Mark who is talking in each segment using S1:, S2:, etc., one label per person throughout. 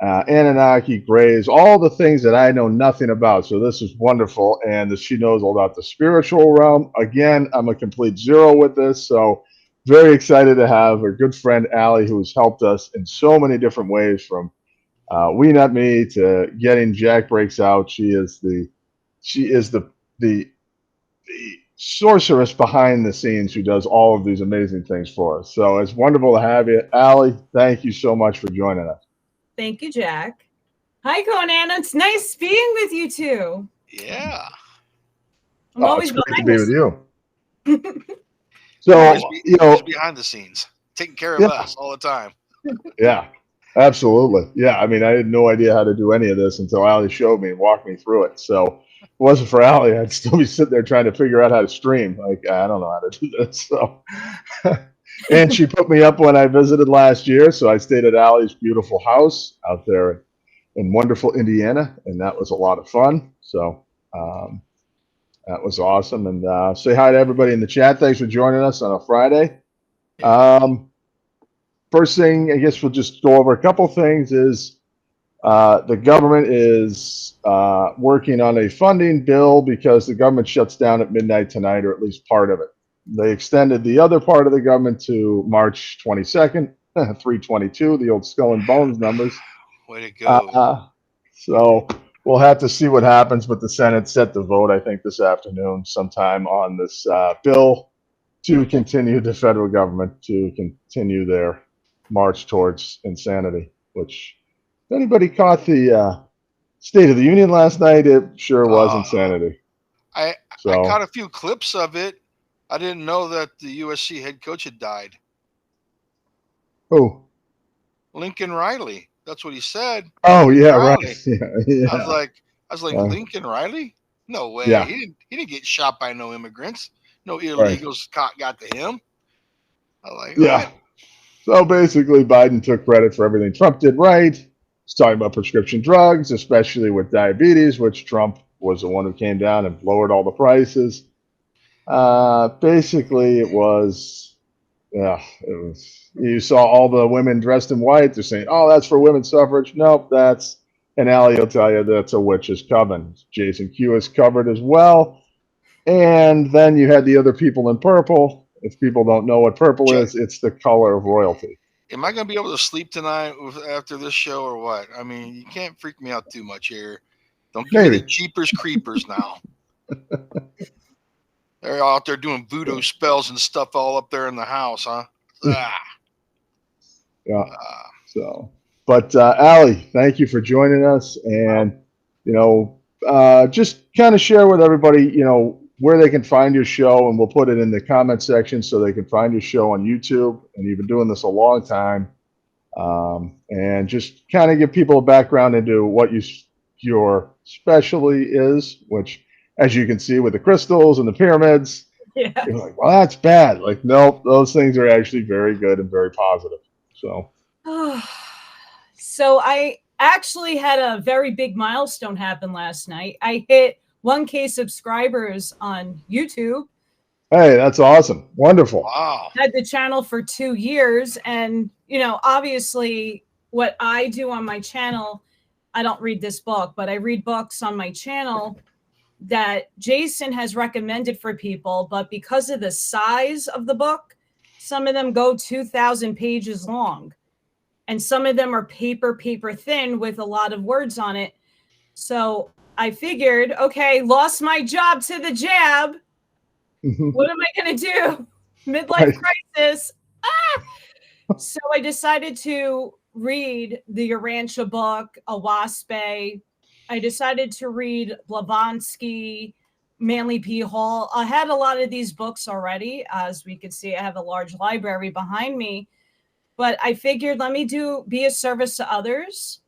S1: Anunnaki, Greys, all the things that I know nothing about. So this is wonderful. And she knows all about the spiritual realm. Again, I'm a complete zero with this. So very excited to have our good friend, Allie, who has helped us in so many different ways, from WeNotMe to getting Jack Breaks Out. She is the the sorceress behind the scenes who does all of these amazing things for us. So it's wonderful to have you. Allie, thank you so much for joining us.
S2: Thank you, Jack. Hi, Conan. It's nice being with you too.
S3: Yeah.
S2: I'm always
S1: it's great to
S2: behind
S1: be
S2: this.
S1: with you. So,
S3: always behind the scenes, taking care of us all the time.
S1: Yeah, absolutely. Yeah, I mean, I had no idea how to do any of this until Allie showed me and walked me through it. So if it wasn't for Allie, I'd still be sitting there trying to figure out how to stream. Like, I don't know how to do this. So, and she put me up when I visited last year. So I stayed at Allie's beautiful house out there in wonderful Indiana, and that was a lot of fun. So that was awesome. And say hi to everybody in the chat. Thanks for joining us on a Friday. First thing, I guess we'll just go over a couple things, is the government is working on a funding bill because the government shuts down at midnight tonight, or at least part of it. They extended the other part of the government to March 22nd, 3/22, the old skull and bones numbers.
S3: Way to go.
S1: So we'll have to see what happens, but the Senate set the vote, I think, this afternoon sometime on this bill to continue the federal government to continue their march towards insanity. Which, if anybody caught the State of the Union last night, it sure was insanity.
S3: I caught a few clips of it. I didn't know that the USC head coach had died.
S1: Who?
S3: Lincoln Riley. That's what he said.
S1: Oh,
S3: Lincoln
S1: yeah,
S3: Riley.
S1: right. Yeah.
S3: I was like, Lincoln Riley? No way.
S1: Yeah.
S3: He didn't get shot by no immigrants. No illegals got to him. I was like,
S1: yeah. What? So basically, Biden took credit for everything Trump did right. He's talking about prescription drugs, especially with diabetes, which Trump was the one who came down and lowered all the prices. Basically, it was, you saw all the women dressed in white. They're saying, oh, that's for women's suffrage. Nope, and Allie will tell you that's a witch's coven. Jason Q is covered as well. And then you had the other people in purple. If people don't know what purple is, it's the color of royalty.
S3: Am I going to be able to sleep tonight after this show or what? I mean, you can't freak me out too much here. Don't give me the Jeepers Creepers now. They're out there doing voodoo spells and stuff all up there in the house, huh?
S1: Yeah. But Allie, thank you for joining us, and just kind of share with everybody, where they can find your show, and we'll put it in the comment section so they can find your show on YouTube. And you've been doing this a long time, and just kind of give people a background into what your specialty is, which, as you can see with the crystals and the pyramids, you're like, well, that's bad. Like, nope, those things are actually very good and very positive.
S2: So I actually had a very big milestone happen last night. I hit 1K subscribers on YouTube.
S1: Hey, that's awesome. Wonderful.
S3: Wow.
S2: I had the channel for 2 years. And, obviously what I do on my channel, I don't read this book, but I read books on my channel that Jason has recommended for people. But because of the size of the book, some of them go 2,000 pages long. And some of them are paper thin with a lot of words on it. So I figured, okay, lost my job to the jab. What am I going to do? Midlife crisis. So I decided to read the Urantia book, Awaspe. I decided to read Blavatsky, Manly P. Hall. I had a lot of these books already. As we could see, I have a large library behind me. But I figured, let me be a service to others.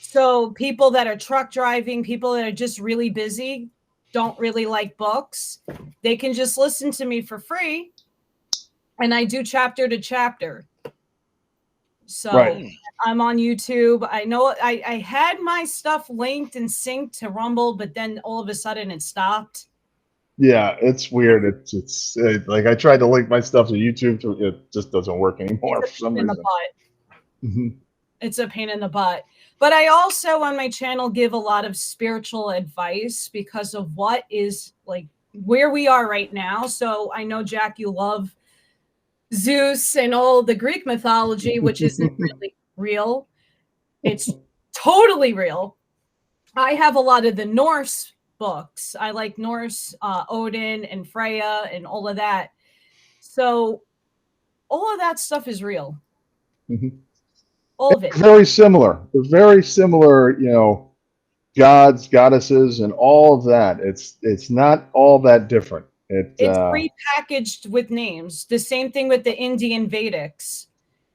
S2: So people that are truck driving, people that are just really busy, don't really like books, they can just listen to me for free. And I do chapter to chapter. So I'm on YouTube. I know I had my stuff linked and synced to Rumble, but then all of a sudden it stopped.
S1: Yeah, it's weird. It's like I tried to link my stuff to YouTube, it just doesn't work anymore for some reason.
S2: It's a pain in the butt. But I also on my channel give a lot of spiritual advice because of what is like where we are right now. So I know, Jack, you love Zeus and all the Greek mythology, which isn't really real. It's totally real. I have a lot of the Norse books. I like Norse, Odin and Freya and all of that. So all of that stuff is real.
S1: Mhm.
S2: All of it.
S1: Very similar. They're very similar, gods, goddesses, and all of that. It's not all that different.
S2: It's repackaged with names. The same thing with the Indian Vedics.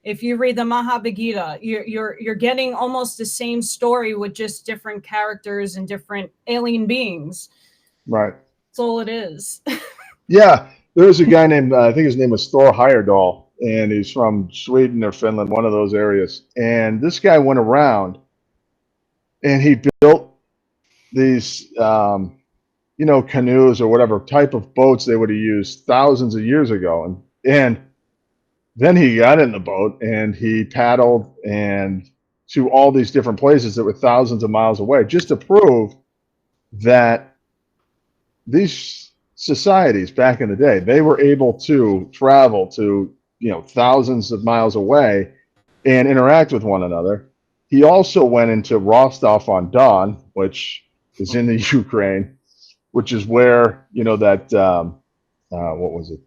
S2: If you read the Bhagavad Gita, you're getting almost the same story with just different characters and different alien beings.
S1: Right.
S2: That's all it is.
S1: Yeah, there was a guy named I think his name was Thor Heyerdahl, and he's from Sweden or Finland, one of those areas. And this guy went around, and he built these, canoes or whatever type of boats they would have used thousands of years ago, and then he got in the boat and he paddled and to all these different places that were thousands of miles away, just to prove that these societies back in the day, they were able to travel to, thousands of miles away and interact with one another. He also went into Rostov-on-Don, which is in the Ukraine, which is where, that, what was it?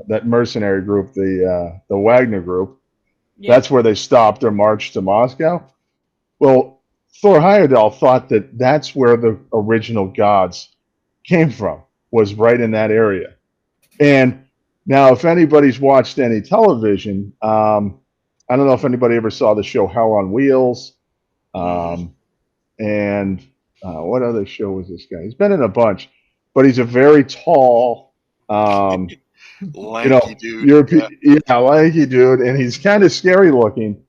S1: That mercenary group, the Wagner group.
S2: Yeah.
S1: That's where they stopped their march to Moscow. Well, Thor Heyerdahl thought that that's where the original gods came from, was right in that area. And now, if anybody's watched any television, I don't know if anybody ever saw the show Hell on Wheels. And what other show was this guy? He's been in a bunch, but he's a very tall,
S3: lanky dude.
S1: European, lanky dude, and he's kind of scary looking.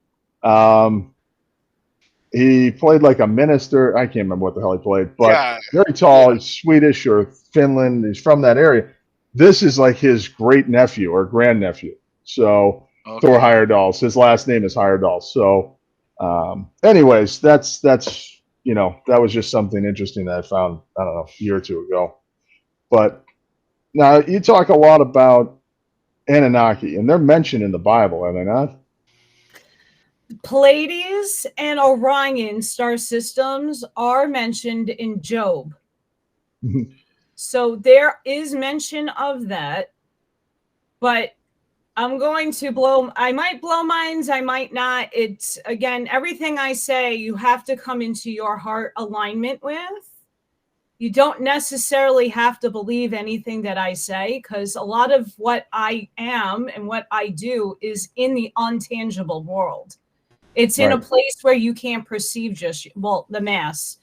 S1: He played like a minister. I can't remember what the hell he played, but very tall. He's Swedish or Finland. He's from that area. This is like his great nephew or grandnephew. So Thor Heyerdahl. His last name is Heyerdahl. So, anyways, that's that was just something interesting that I found, I don't know, a year or two ago. But now you talk a lot about Anunnaki, and they're mentioned in the Bible, are they not?
S2: Pleiades and Orion star systems are mentioned in Job. So there is mention of that, but I'm going to I might blow minds, I might not. It's, again, everything I say, you have to come into your heart alignment with. You don't necessarily have to believe anything that I say, because a lot of what I am and what I do is in the untangible world. It's in a place where you can't perceive the mass.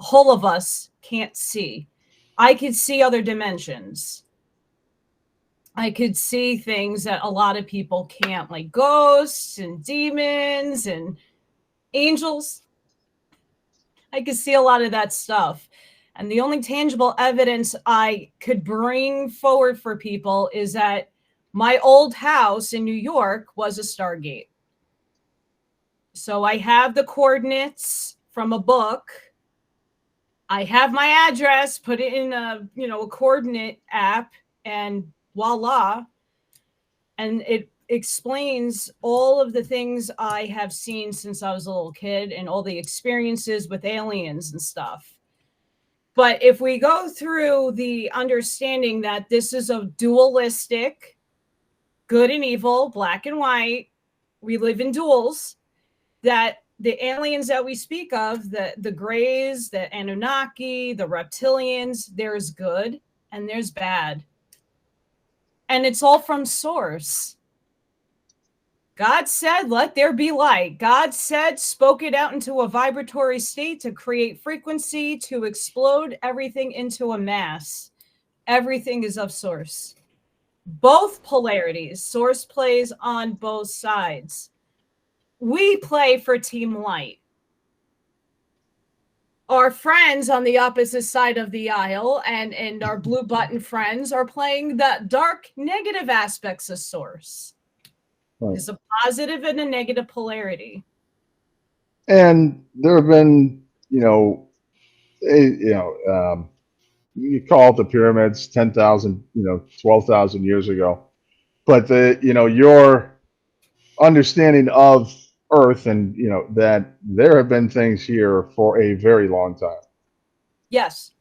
S2: Whole of us can't see. I could see other dimensions. I could see things that a lot of people can't, like ghosts and demons and angels. I could see a lot of that stuff. And the only tangible evidence I could bring forward for people is that my old house in New York was a Stargate. So I have the coordinates from a book. I have my address, put it in a coordinate app, and voila. And it explains all of the things I have seen since I was a little kid and all the experiences with aliens and stuff. But if we go through the understanding that this is a dualistic, good and evil, black and white, we live in duals, that the aliens that we speak of, the Greys, the Anunnaki, the reptilians, there's good and there's bad. And it's all from source. God said, let there be light. God said, spoke it out into a vibratory state to create frequency, to explode everything into a mass. Everything is of source. Both polarities. Source plays on both sides. We play for Team Light. Our friends on the opposite side of the aisle and our blue button friends are playing the dark negative aspects of source. There's a positive and a negative polarity.
S1: And there have been, you call it the pyramids, 10,000, 12,000 years ago. But your understanding of Earth and, that there have been things here for a very long time.
S2: Yes.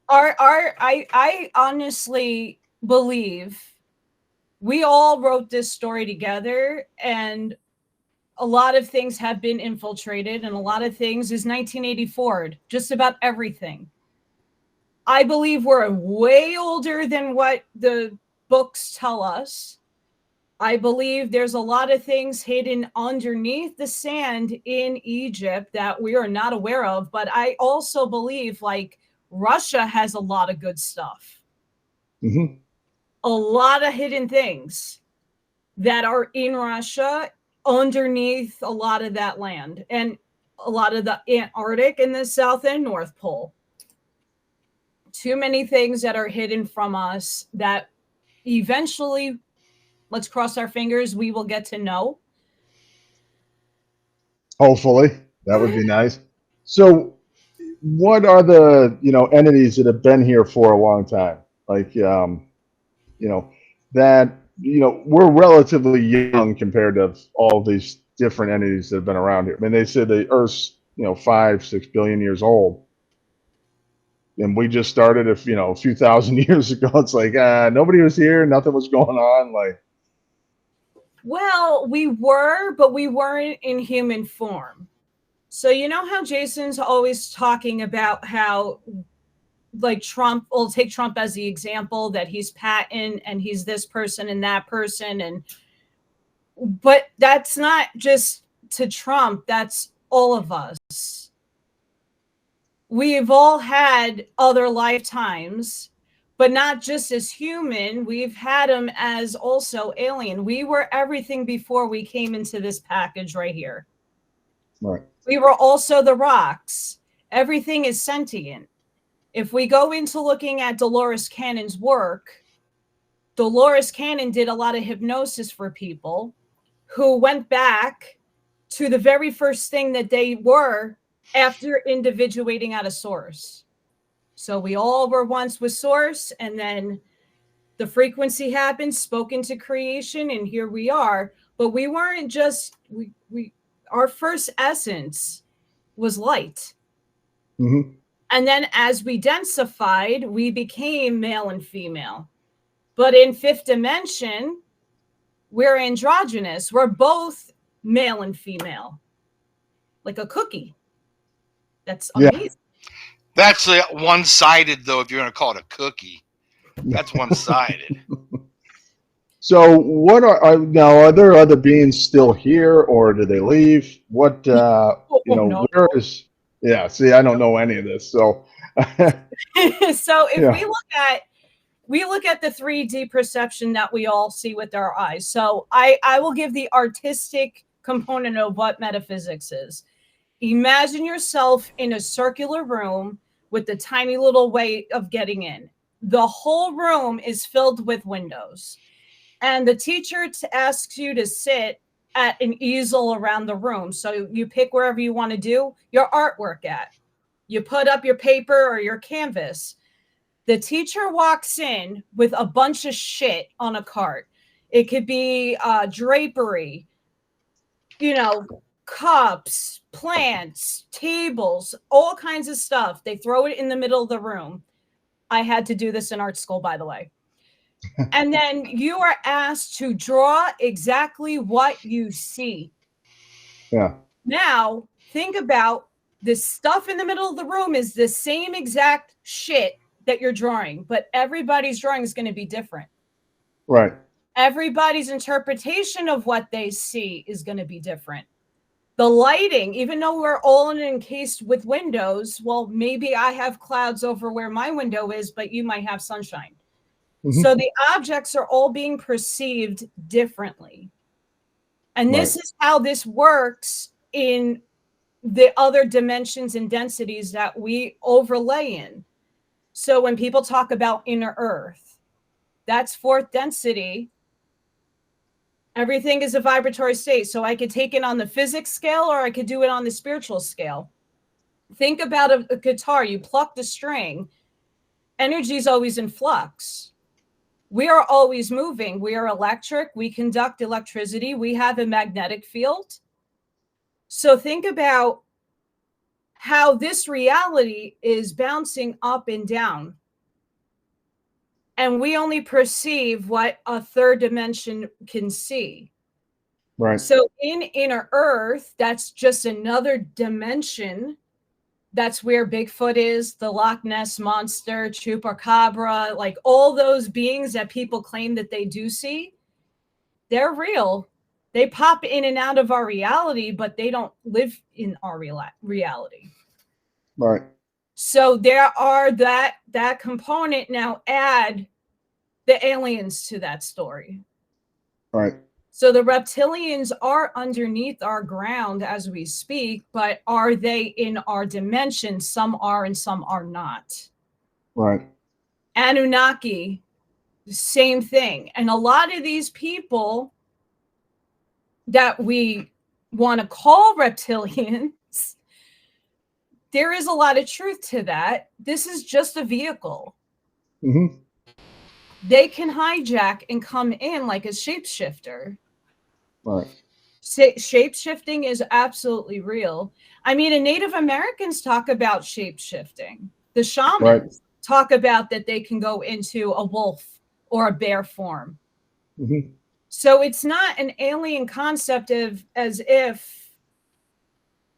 S2: I honestly believe we all wrote this story together, and a lot of things have been infiltrated, and a lot of things is 1984, just about everything. I believe we're way older than what the books tell us. I believe there's a lot of things hidden underneath the sand in Egypt that we are not aware of. But I also believe, like, Russia has a lot of good stuff.
S1: Mm-hmm.
S2: A lot of hidden things that are in Russia underneath a lot of that land, and a lot of the Antarctic and the South and North Pole. Too many things that are hidden from us that eventually, let's cross our fingers, we will get to know.
S1: Hopefully, that would be nice. So, what are the entities that have been here for a long time? Like, that we're relatively young compared to all these different entities that have been around here. I mean, they said the Earth's 5-6 billion years old, and we just started a few thousand years ago. It's like nobody was here, nothing was going on. Like,
S2: well, we were, but we weren't in human form. So you know how Jason's always talking about how, like, Trump, we'll take Trump as the example, that he's Patton and he's this person and that person, but that's not just to Trump, that's all of us. We've all had other lifetimes, but not just as human. We've had them as also alien. We were everything before we came into this package right here.
S1: right.
S2: We were also the rocks. Everything is sentient. If we go into looking at Dolores Cannon's work, Dolores Cannon did a lot of hypnosis for people who went back to the very first thing that they were after individuating out of source. So we all were once with source, and then the frequency happened, spoke into creation, and here we are. But we weren't just, our first essence was light.
S1: Mm-hmm.
S2: And then as we densified, we became male and female. But in fifth dimension, we're androgynous. We're both male and female, like a cookie. That's amazing.
S1: Yeah.
S3: That's one-sided, though, if you're going to call it a cookie. That's one-sided.
S1: So, what are there other beings still here, or did they leave? What,
S2: no.
S1: where is, yeah, see, I don't know any of this. So,
S2: so if
S1: Yeah.
S2: we look at the 3D perception that we all see with our eyes. So I will give the artistic component of what metaphysics is. Imagine yourself in a circular room with the tiny little way of getting in. The whole room is filled with windows. And the teacher asks you to sit at an easel around the room. So you pick wherever you want to do your artwork at. You put up your paper or your canvas. The teacher walks in with a bunch of shit on a cart. It could be drapery, cups, plants, tables, all kinds of stuff. They throw it in the middle of the room. I had to do this in art school, by the way. And then you are asked to draw exactly what you see.
S1: Yeah.
S2: Now, think about this stuff in the middle of the room is the same exact shit that you're drawing, but everybody's drawing is going to be different.
S1: Right.
S2: Everybody's interpretation of what they see is going to be different. The lighting, even though we're all encased with windows, well, maybe I have clouds over where my window is, but you might have sunshine. Mm-hmm. So the objects are all being perceived differently. And this is how this works in the other dimensions and densities that we overlay in. So when people talk about inner earth, that's fourth density. Everything is a vibratory state. So I could take it on the physics scale or I could do it on the spiritual scale. Think about a guitar. You pluck the string. Energy is always in flux. We are always moving. We are electric. We conduct electricity. We have a magnetic field. So think about how this reality is bouncing up and down. And we only perceive what a third dimension can see.
S1: Right.
S2: So in inner Earth, that's just another dimension. That's where Bigfoot is, the Loch Ness Monster, Chupacabra, like all those beings that people claim that they do see. They're real. They pop in and out of our reality, but they don't live in our reality.
S1: Right.
S2: So there are that component. Now add the aliens to that story.
S1: Right.
S2: So the reptilians are underneath our ground as we speak, but are they in our dimension? Some are and some are not.
S1: Right.
S2: Anunnaki, same thing. And a lot of these people that we want to call reptilians, there is a lot of truth to that. This is just a vehicle.
S1: Mm-hmm.
S2: They can hijack and come in like a shapeshifter.
S1: Right.
S2: Shape-shifting is absolutely real. I mean, and Native Americans talk about shape-shifting. The shamans talk about that they can go into a wolf or a bear form.
S1: Mm-hmm.
S2: So it's not an alien concept of as if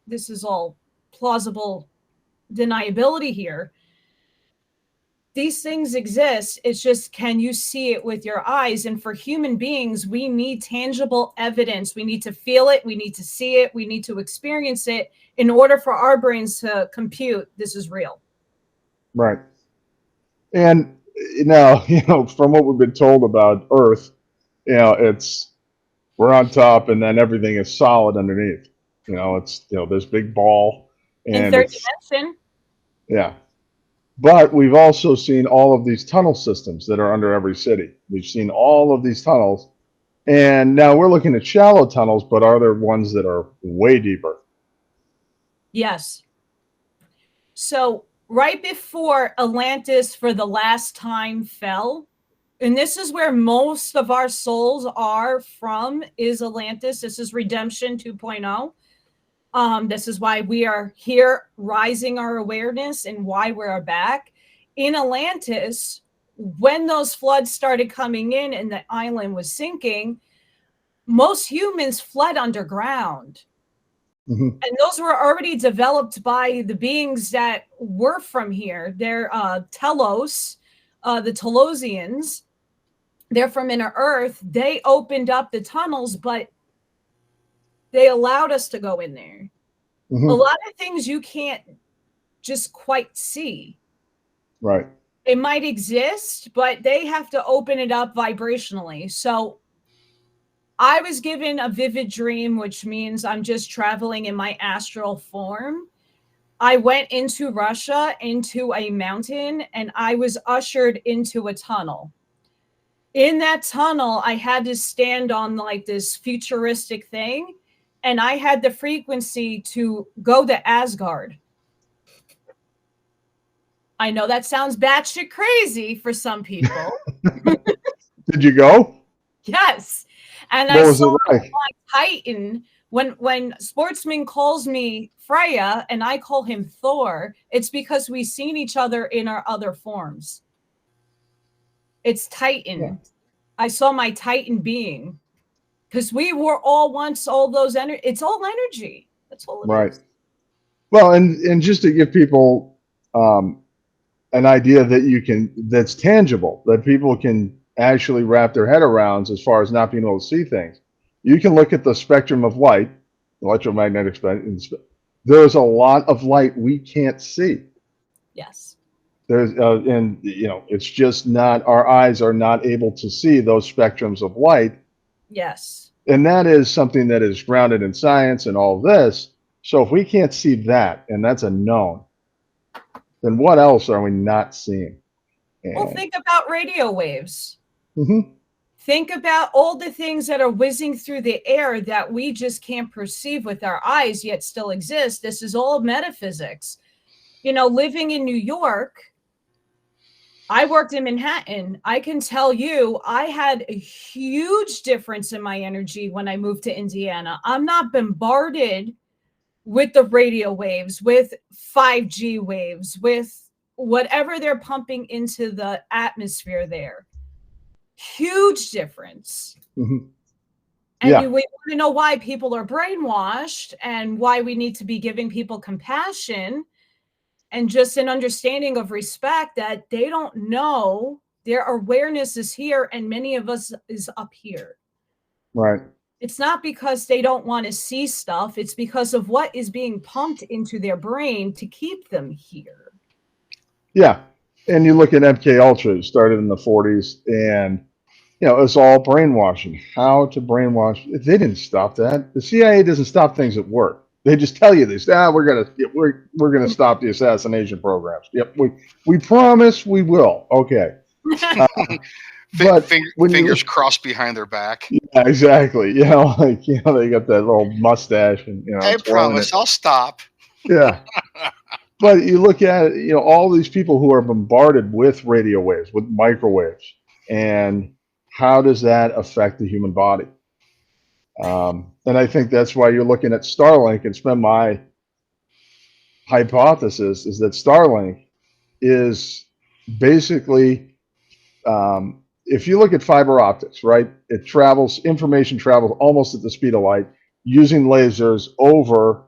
S2: this is all plausible deniability here. These things exist. It's just, can you see it with your eyes? And for human beings, we need tangible evidence. We need to feel it. We need to see it. We need to experience it in order for our brains to compute this is real.
S1: Right. And now, from what we've been told about Earth, we're on top and then everything is solid underneath. It's, this big ball. And
S2: in third dimension.
S1: Yeah. But we've also seen all of these tunnel systems that are under every city. We've seen all of these tunnels. And now we're looking at shallow tunnels, but are there ones that are way deeper?
S2: Yes. So right before Atlantis for the last time fell, and this is where most of our souls are from, is Atlantis. This is Redemption 2.0. This is why we are here, rising our awareness and why we're back. In Atlantis, when those floods started coming in and the island was sinking, most humans fled underground.
S1: Mm-hmm.
S2: And those were already developed by the beings that were from here. They're Telos, the Telosians. They're from inner Earth. They opened up the tunnels, but they allowed us to go in there.
S1: Mm-hmm.
S2: A lot of things you can't just quite see.
S1: Right.
S2: It might exist, but they have to open it up vibrationally. So I was given a vivid dream, which means I'm just traveling in my astral form. I went into Russia, into a mountain, and I was ushered into a tunnel. In that tunnel, I had to stand on like this futuristic thing, and I had the frequency to go to Asgard. I know that sounds batshit crazy for some people.
S1: Did you go?
S2: Yes. And
S1: what
S2: I
S1: was
S2: saw
S1: it like?
S2: my Titan. When Sportsman calls me Freya and I call him Thor, it's because we've seen each other in our other forms. It's Titan.
S1: Yeah.
S2: I saw my Titan being. Because we were all once all those energy. It's all energy. That's all it is.
S1: Well, and just to give people an idea that's tangible, that people can actually wrap their head around as far as not being able to see things. You can look at the spectrum of light, electromagnetic spectrum. There's a lot of light we can't see.
S2: Yes.
S1: It's just not, our eyes are not able to see those spectrums of light.
S2: Yes.
S1: And that is something that is grounded in science and all of this. So if we can't see that, and that's a known, then what else are we not seeing?
S2: Well, think about radio waves.
S1: Mm-hmm.
S2: Think about all the things that are whizzing through the air that we just can't perceive with our eyes, yet still exist. This is all metaphysics. Living in New York, I worked in Manhattan. I can tell you, I had a huge difference in my energy when I moved to Indiana. I'm not bombarded with the radio waves, with 5G waves, with whatever they're pumping into the atmosphere there. Huge difference.
S1: Mm-hmm.
S2: And we want to know why people are brainwashed and why we need to be giving people compassion and just an understanding of respect that they don't know their awareness is here and many of us is up here.
S1: Right.
S2: It's not because they don't want to see stuff. It's because of what is being pumped into their brain to keep them here.
S1: Yeah. And you look at MK Ultra, it started in the 40s, and it's all brainwashing. How to brainwash. They didn't stop that. The CIA doesn't stop things at work. They just tell you this. We're gonna stop the assassination programs. Yep, we promise we will. Okay.
S3: But fingers crossed behind their back.
S1: Yeah, exactly. They got that little mustache, and
S3: I promise I'll stop.
S1: Yeah. But you look at it, all these people who are bombarded with radio waves, with microwaves, and how does that affect the human body? And I think that's why you're looking at Starlink. And spend my hypothesis is that Starlink is basically, if you look at fiber optics, right, information travels almost at the speed of light using lasers over,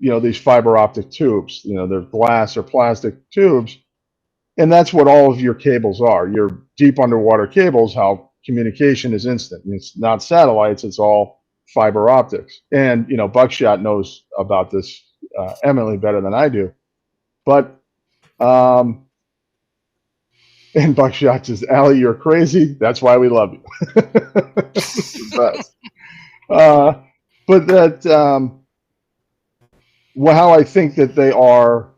S1: these fiber optic tubes. They're glass or plastic tubes. And that's what all of your cables are. Your deep underwater cables, how communication is instant. It's not satellites, it's all fiber optics. And, Buckshot knows about this eminently better than I do. But, and Buckshot says, Allie, you're crazy. That's why we love you. But that, how I think that they are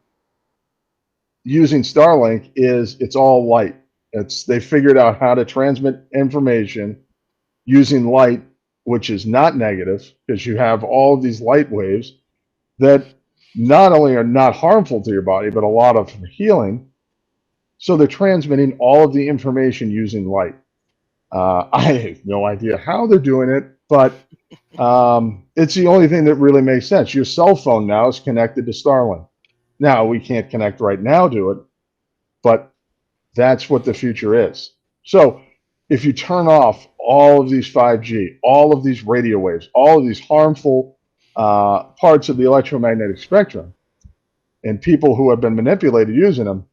S1: using Starlink is it's all light. They figured out how to transmit information using light, which is not negative, because you have all of these light waves that not only are not harmful to your body, but a lot of healing. So they're transmitting all of the information using light. I have no idea how they're doing it, but it's the only thing that really makes sense. Your cell phone now is connected to Starlink. Now, we can't connect right now to it, but that's what the future is. So if you turn off all of these 5G, all of these radio waves, all of these harmful parts of the electromagnetic spectrum, and people who have been manipulated using them,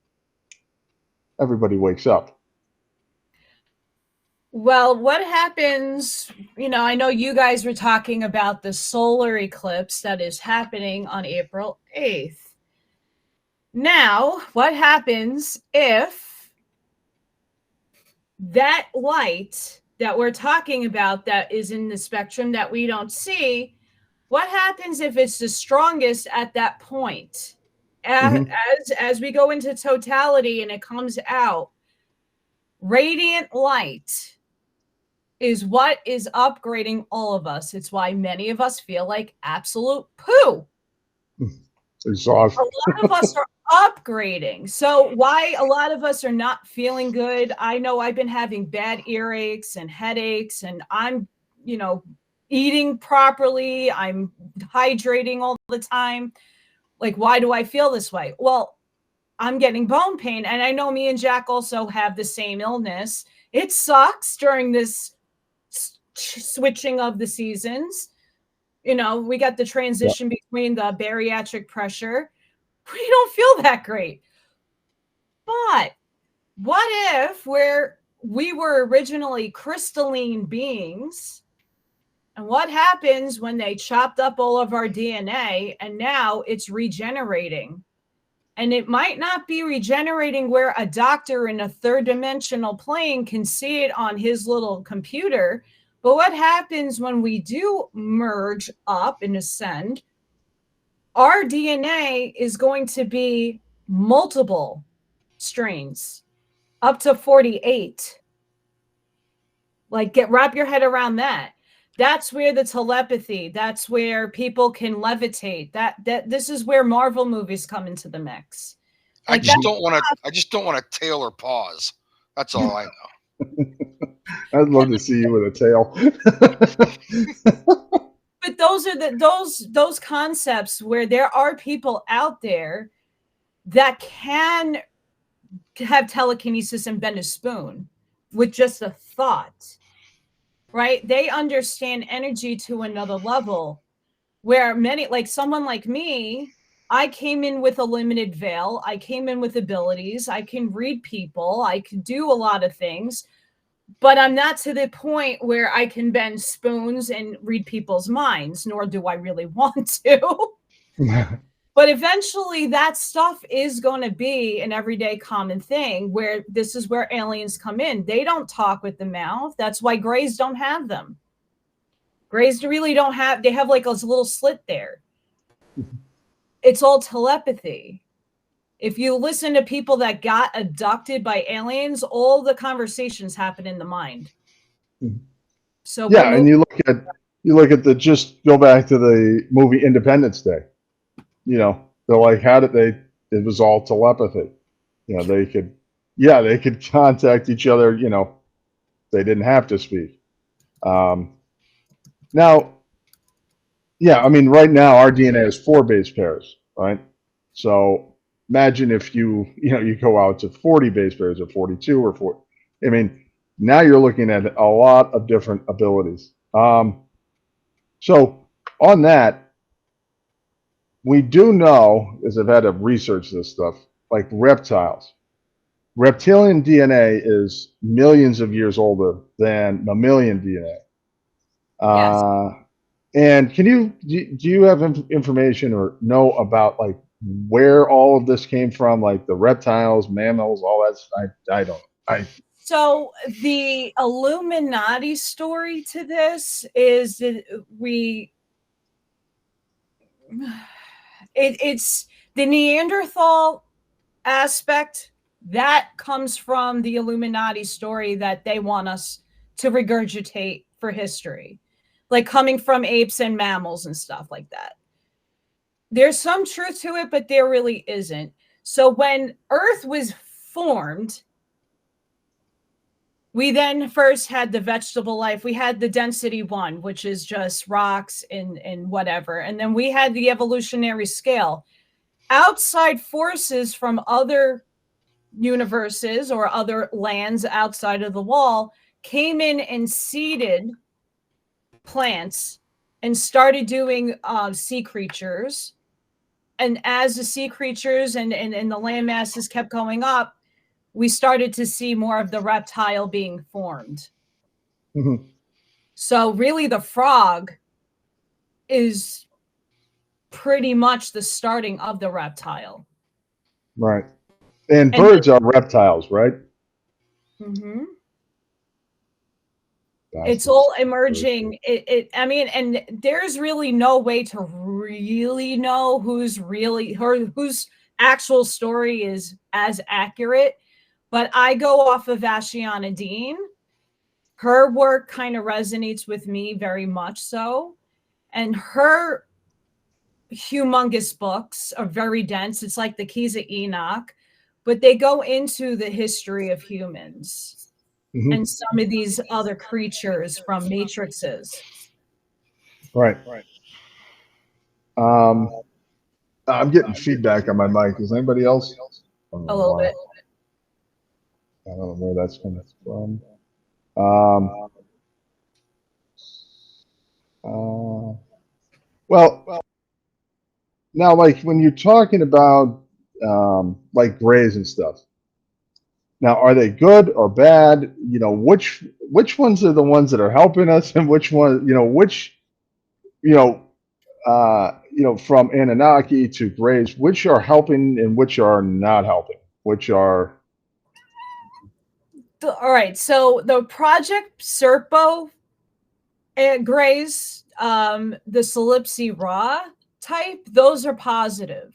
S1: everybody wakes up.
S2: Well, what happens, I know you guys were talking about the solar eclipse that is happening on April 8th. Now, what happens if that light that we're talking about that is in the spectrum that we don't see, what happens if it's the strongest at that point? As we go into totality and it comes out, radiant light is what is upgrading all of us. It's why many of us feel like absolute poo.
S1: Exhaust.
S2: A lot of us are upgrading. So why a lot of us are not feeling good? I know I've been having bad earaches and headaches, and I'm, eating properly. I'm hydrating all the time. Like, why do I feel this way? Well, I'm getting bone pain. And I know me and Jack also have the same illness. It sucks during this switching of the seasons. We got the transition between the bariatric pressure. We don't feel that great. But what if we were originally crystalline beings? And what happens when they chopped up all of our DNA and now it's regenerating? And it might not be regenerating where a doctor in a third dimensional plane can see it on his little computer. But what happens when we do merge up and ascend? Our DNA is going to be multiple strains, up to 48. Like, wrap your head around that. That's where the telepathy, that's where people can levitate. That this is where Marvel movies come into the mix.
S3: Like, I just don't want a tail or paws. That's all I know.
S1: I'd love to see you with a tail.
S2: But those are those concepts where there are people out there that can have telekinesis and bend a spoon with just a thought, right? They understand energy to another level, where many, like someone like me, I came in with a limited veil. I came in with abilities. I can read people. I can do a lot of things, but I'm not to the point where I can bend spoons and read people's minds, nor do I really want to. But eventually that stuff is going to be an everyday common thing, where this is where aliens come in. They don't talk with the mouth. That's why Greys don't have them. Greys really don't have, they have like a little slit there. It's all telepathy. If you listen to people that got abducted by aliens, all the conversations happen in the mind. So
S1: yeah, and you look at the, just go back to the movie Independence Day. You know, they're like, how did they? It was all telepathy. You know, they could contact each other. You know, they didn't have to speak. Now, yeah, I mean, right now our DNA has 4 base pairs, right? So imagine if you go out to 40 base pairs or 42 or 4. I mean, now you're looking at a lot of different abilities. So on that, we do know, as I've had to research this stuff, like reptiles. Reptilian DNA is millions of years older than mammalian DNA.
S2: Yes.
S1: And do you have information or know about like where all of this came from, like the reptiles, mammals, all that? I don't.
S2: So the Illuminati story to this is that it's the Neanderthal aspect that comes from the Illuminati story that they want us to regurgitate for history, like coming from apes and mammals and stuff like that. There's some truth to it, but there really isn't. So when Earth was formed, we then first had the vegetable life. We had the density 1, which is just rocks and whatever. And then we had the evolutionary scale. Outside forces from other universes or other lands outside of the wall came in and seeded plants and started doing sea creatures. And as the sea creatures and the land masses kept going up, we started to see more of the reptile being formed.
S1: Mm-hmm.
S2: So really the frog is pretty much the starting of the reptile.
S1: Right. And birds are reptiles, right?
S2: Mm-hmm. It's all emerging. I mean, and there's really no way to really know whose actual story is as accurate. But I go off of Ashiana Dean. Her work kind of resonates with me very much so. And her humongous books are very dense. It's like the Keys of Enoch, but they go into the history of humans and some of these other creatures from matrices.
S1: Right. I'm getting feedback on my mic. Is anybody else?
S2: A little bit.
S1: I don't know where that's coming from. Well, now, like when you're talking about like grays and stuff, now are they good or bad? You know, which ones are the ones that are helping us, and which one, from Anunnaki to grays, which are helping and which are not helping, which are.
S2: All right, so the Project Serpo grays, the Solipsi Ra type, those are positive.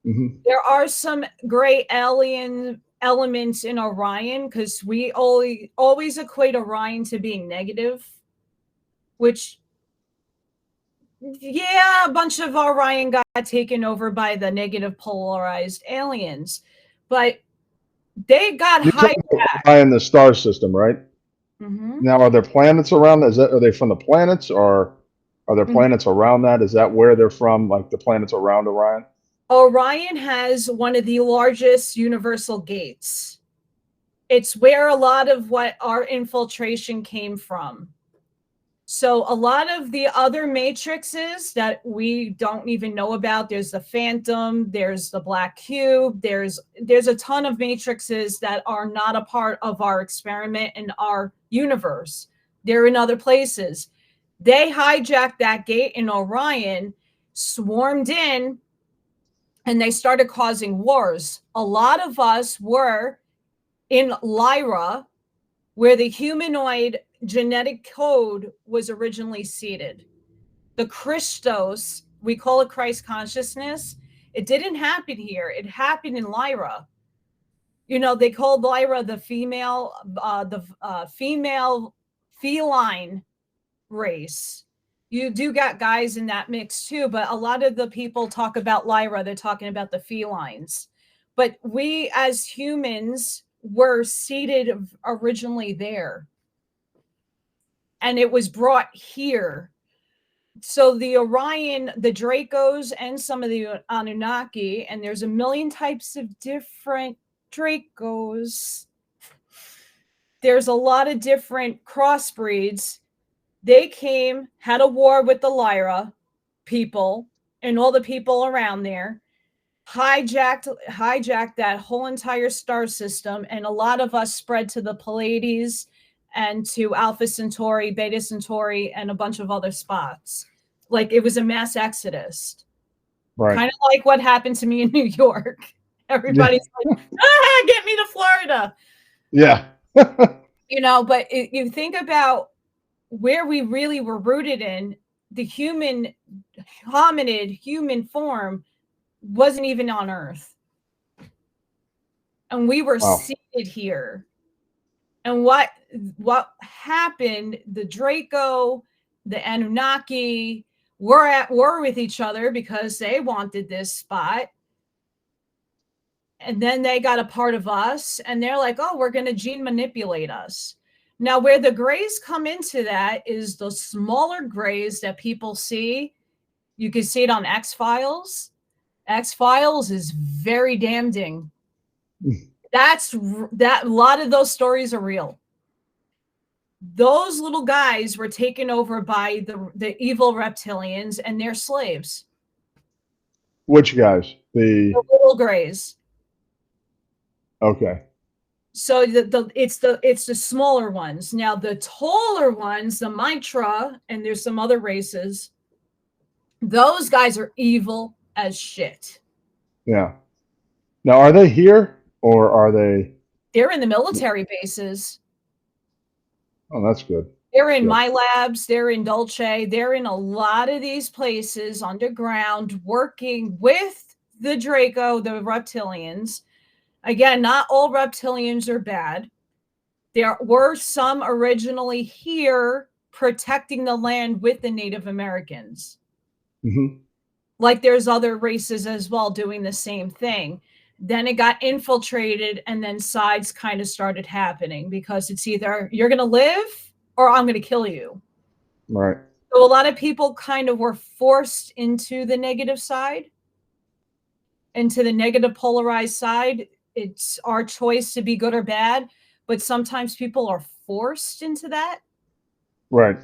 S1: Mm-hmm.
S2: There are some gray alien elements in Orion, because we always equate Orion to being negative, which, yeah, a bunch of Orion got taken over by the negative polarized aliens, but they got hijacked.
S1: In the star system, right?
S2: Mm-hmm.
S1: Now, are there planets around that? Are they from the planets, or are there planets around that? Is that where they're from, like the planets around Orion?
S2: Orion has one of the largest universal gates. It's where a lot of what our infiltration came from. So a lot of the other matrices that we don't even know about, there's the Phantom, there's the Black Cube, there's a ton of matrices that are not a part of our experiment and our universe. They're in other places. They hijacked that gate in Orion, swarmed in, and they started causing wars. A lot of us were in Lyra, where the humanoid genetic code was originally seated. The Christos, we call it Christ consciousness, it didn't happen here. It happened in Lyra. You know, they called Lyra the female feline race. You do got guys in that mix too, but a lot of the people talk about Lyra, they're talking about the felines. But we as humans were seated originally there. And it was brought here. So the Orion, the Dracos, and some of the Anunnaki, and there's a million types of different Dracos. There's a lot of different crossbreeds. They came, had a war with the Lyra people and all the people around there, hijacked that whole entire star system, and a lot of us spread to the Pleiades and to Alpha Centauri, Beta Centauri, and a bunch of other spots. Like, it was a mass exodus. Right. Kind of like what happened to me in New York. Everybody's like, get me to Florida.
S1: Yeah.
S2: You know, but you think about where we really were rooted in, the human form wasn't even on Earth. And we were seated here. And what happened, the Draco, the Anunnaki were at war with each other because they wanted this spot. And then they got a part of us, and they're like, oh, we're going to gene manipulate us. Now, where the grays come into that is the smaller grays that people see. You can see it on X-Files. X-Files is very damning. A lot of those stories are real. Those little guys were taken over by the evil reptilians and their slaves.
S1: Which guys? The
S2: little grays.
S1: Okay.
S2: So it's the smaller ones. Now the taller ones, the Mitra, and there's some other races. Those guys are evil as shit.
S1: Yeah. Now, are they here or are they?
S2: They're in the military bases.
S1: Oh, that's good.
S2: They're in my labs. They're in Dulce. They're in a lot of these places underground, working with the Draco, the reptilians. Again, not all reptilians are bad. There were some originally here protecting the land with the Native Americans.
S1: Mm-hmm.
S2: Like there's other races as well doing the same thing. Then it got infiltrated, and then sides kind of started happening because it's either you're going to live or I'm going to kill you.
S1: Right.
S2: So a lot of people kind of were forced into the negative side, into the negative polarized side. It's our choice to be good or bad, but sometimes people are forced into that.
S1: Right.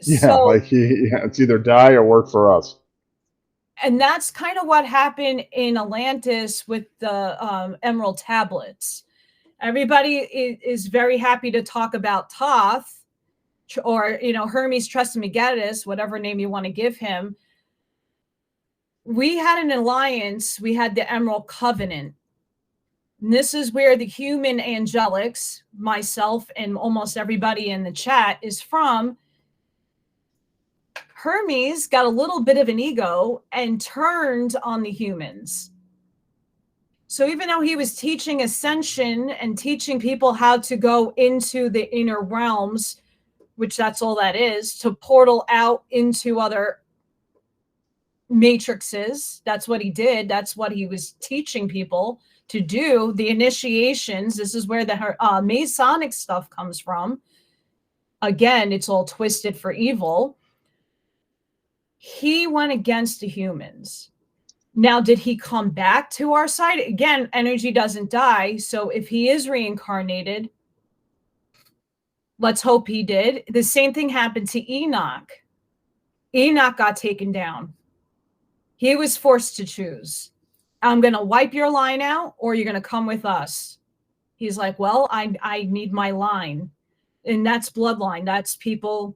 S1: Yeah, like it's either die or work for us.
S2: And that's kind of what happened in Atlantis with the Emerald Tablets. Everybody is very happy to talk about Thoth, or Hermes Trismegistus, whatever name you want to give him. We had an alliance. We had the Emerald Covenant. And this is where the human angelics, myself and almost everybody in the chat, is from. Hermes got a little bit of an ego and turned on the humans. So even though he was teaching ascension and teaching people how to go into the inner realms, which that's all that is, to portal out into other matrices, that's what he did. That's what he was teaching people to do. The initiations, this is where the Masonic stuff comes from. Again, it's all twisted for evil. He went against the humans. Now, did he come back to our side? Again, energy doesn't die. So if he is reincarnated, let's hope he did. The same thing happened to Enoch. Enoch got taken down. He was forced to choose. I'm going to wipe your line out, or you're going to come with us. He's like, well, I need my line. And that's bloodline. That's people,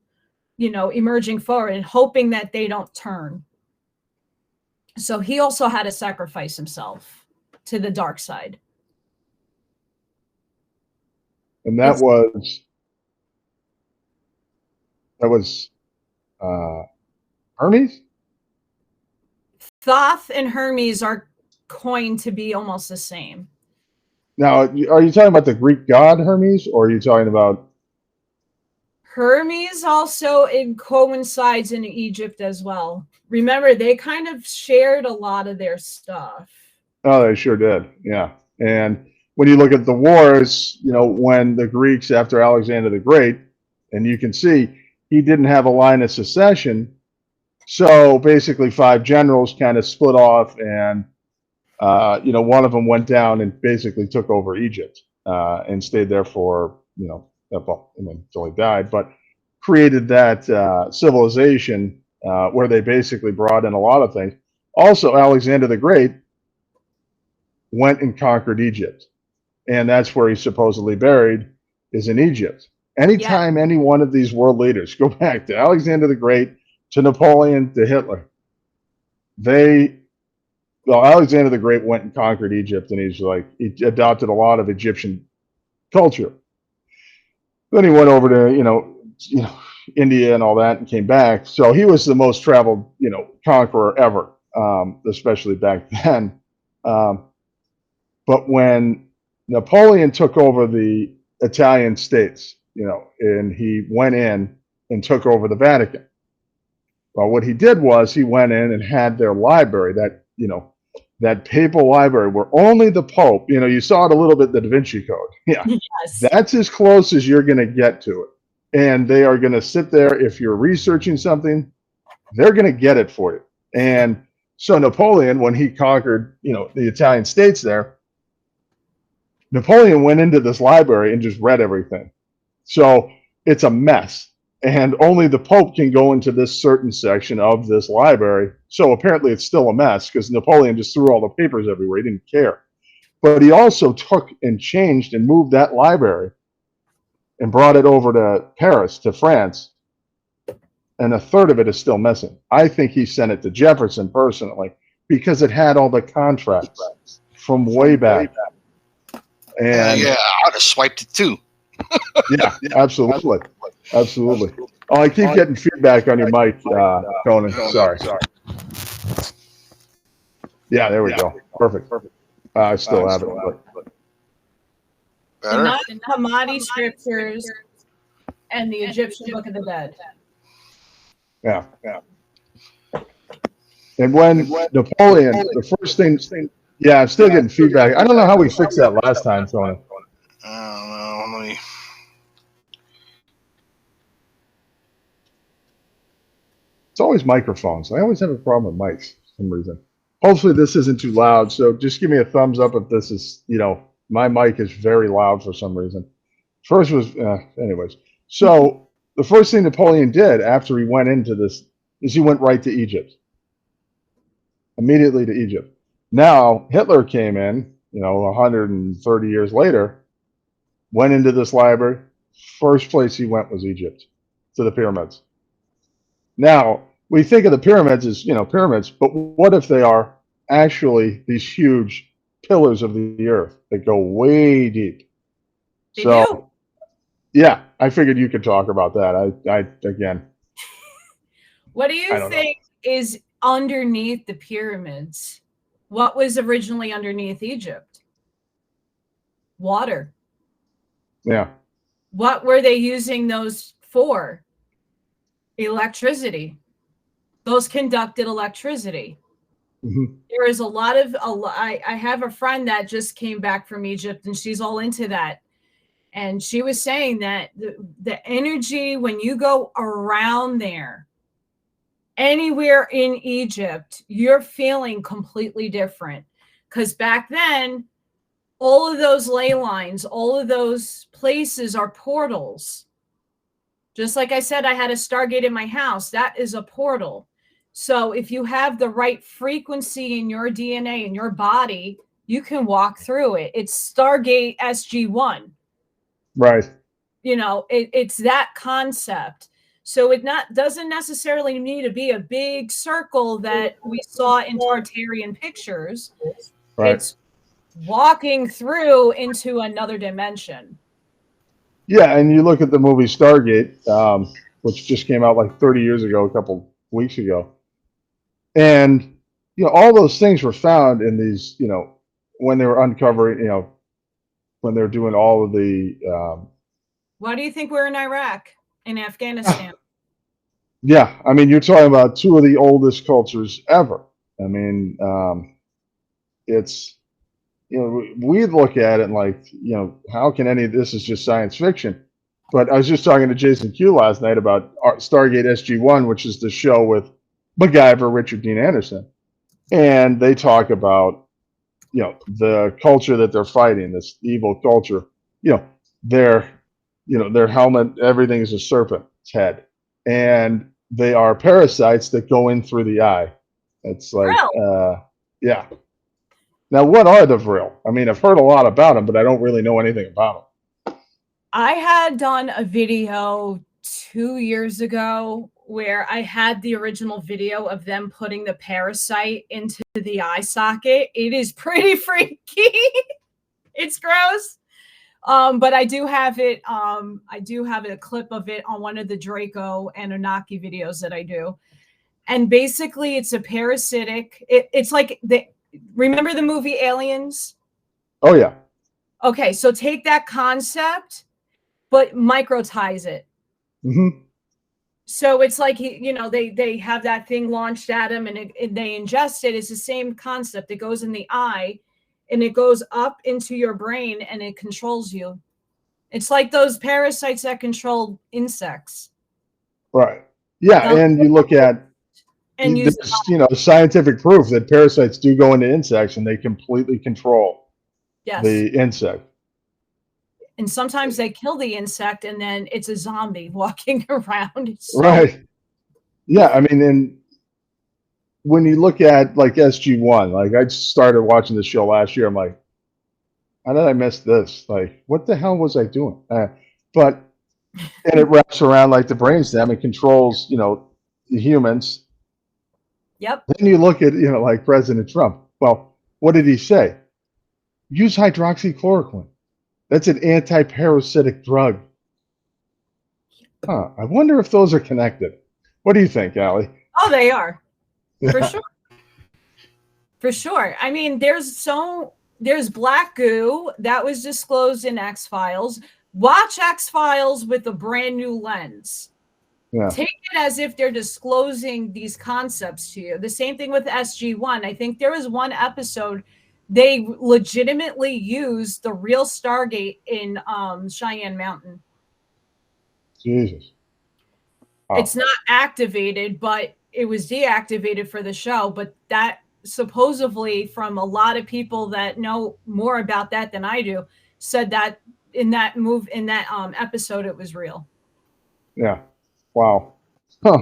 S2: emerging forward and hoping that they don't turn. So he also had to sacrifice himself to the dark side.
S1: And that was Hermes?
S2: Thoth and Hermes are coined to be almost the same.
S1: Now, are you talking about the Greek god Hermes, or are you talking about...
S2: Hermes also coincides in Egypt as well. Remember, they kind of shared a lot of their stuff.
S1: Oh, they sure did. Yeah. And when you look at the wars, when the Greeks, after Alexander the Great, and you can see he didn't have a line of succession. So basically 5 generals kind of split off, and, one of them went down and basically took over Egypt and stayed there for, until he died, but created that civilization where they basically brought in a lot of things. Also, Alexander the Great went and conquered Egypt, and that's where he's supposedly buried, is in Egypt. Anytime any one of these world leaders, go back to Alexander the Great, to Napoleon, to Hitler, Alexander the Great went and conquered Egypt, and he adopted a lot of Egyptian culture. Then he went over to, India and all that, and came back. So he was the most traveled, conqueror ever, especially back then. But when Napoleon took over the Italian states, and he went in and took over the Vatican. Well, what he did was he went in and had their library, that papal library where only the Pope, you saw it a little bit in the Da Vinci Code. Yeah. Yes. That's as close as you're going to get to it. And they are going to sit there. If you're researching something, they're going to get it for you. And so Napoleon, when he conquered, the Italian states there, Napoleon went into this library and just read everything. So it's a mess. And only the Pope can go into this certain section of this library. So apparently it's still a mess because Napoleon just threw all the papers everywhere. He didn't care. But he also took and changed and moved that library and brought it over to Paris, to France. And a third of it is still missing. I think he sent it to Jefferson personally because it had all the contracts from way back. And
S3: yeah, I'd have swiped it too.
S1: Yeah, absolutely. Absolutely. Oh, I keep getting feedback on your mic, Conan. Sorry. Yeah, there we go. Perfect. I still have it.
S2: The Hammadi scriptures and the Egyptian Book of the Dead.
S1: Yeah. And when Napoleon, the first thing, I'm still getting feedback. I don't know how we fixed that last time, Conan.
S3: I don't know. Let me...
S1: It's always microphones. I always have a problem with mics for some reason. Hopefully this isn't too loud. So just give me a thumbs up if this is, my mic is very loud for some reason. First was, anyways. So the first thing Napoleon did after he went into this is he went right to Egypt. Immediately to Egypt. Now Hitler came in, 130 years later, went into this library. First place he went was Egypt, to the pyramids. Now, we think of the pyramids as, pyramids, but what if they are actually these huge pillars of the earth that go way deep?
S2: They do.
S1: Yeah, I figured you could talk about that. I again.
S2: What do you think is underneath the pyramids? What was originally underneath Egypt? Water.
S1: Yeah.
S2: What were they using those for? Electricity. Those conducted electricity.
S1: Mm-hmm.
S2: There is a lot of, I have a friend that just came back from Egypt, and she's all into that. And she was saying that the energy, when you go around there, anywhere in Egypt, you're feeling completely different. Because back then, all of those ley lines, all of those places are portals. Just like I said, I had a Stargate in my house. That is a portal. So if you have the right frequency in your DNA, in your body, you can walk through it. It's Stargate SG1.
S1: Right.
S2: You know, it's that concept. So it doesn't necessarily need to be a big circle that we saw in Tartarian pictures.
S1: Right.
S2: It's walking through into another dimension.
S1: Yeah, and you look at the movie Stargate, which just came out like 30 years ago, a couple weeks ago, and all those things were found in these, when they were uncovering, when they're doing all of the.
S2: Why do you think we're in Iraq and Afghanistan?
S1: Yeah, I mean, you're talking about two of the oldest cultures ever. I mean, it's, we look at it like, how can any of this is just science fiction? But I was just talking to Jason Q last night about Stargate SG-1, which is the show with MacGyver, Richard Dean Anderson. And they talk about, the culture that they're fighting, this evil culture, their helmet, everything is a serpent's head. And they are parasites that go in through the eye. It's like, yeah. Now, what are the Vril? I mean, I've heard a lot about them, but I don't really know anything about them.
S2: I had done a video 2 years ago where I had the original video of them putting the parasite into the eye socket. It is pretty freaky. It's gross. But I do have it. I do have a clip of it on one of the Draco Anunnaki videos that I do. And basically it's a parasitic. It's like remember the movie Aliens?
S1: Oh, yeah.
S2: Okay, so take that concept, but microtize it.
S1: Mm-hmm.
S2: So it's like, they have that thing launched at him and they ingest it. It's the same concept. It goes in the eye and it goes up into your brain and it controls you. It's like those parasites that control insects.
S1: Right. Yeah, and you look at,
S2: and
S1: there's, scientific proof that parasites do go into insects and they completely control the insect.
S2: And sometimes they kill the insect and then it's a zombie walking around.
S1: Right. Yeah, I mean, and when you look at like SG-1, like I started watching the show last year. I'm like, how did I miss this? Like, what the hell was I doing? And it wraps around like the brainstem and controls, the humans.
S2: Yep.
S1: Then you look at, like President Trump. Well, what did he say? Use hydroxychloroquine. That's an anti-parasitic drug. Huh. I wonder if those are connected. What do you think, Allie?
S2: Oh, they are. For sure. For sure. I mean, there's black goo that was disclosed in X-Files. Watch X-Files with a brand new lens. Yeah. Take it as if they're disclosing these concepts to you. The same thing with SG-1. I think there was one episode they legitimately used the real Stargate in Cheyenne Mountain.
S1: Jesus.
S2: Wow. It's not activated, but it was deactivated for the show. But that supposedly, from a lot of people that know more about that than I do, said that in that episode, it was real.
S1: Yeah. Wow. Huh.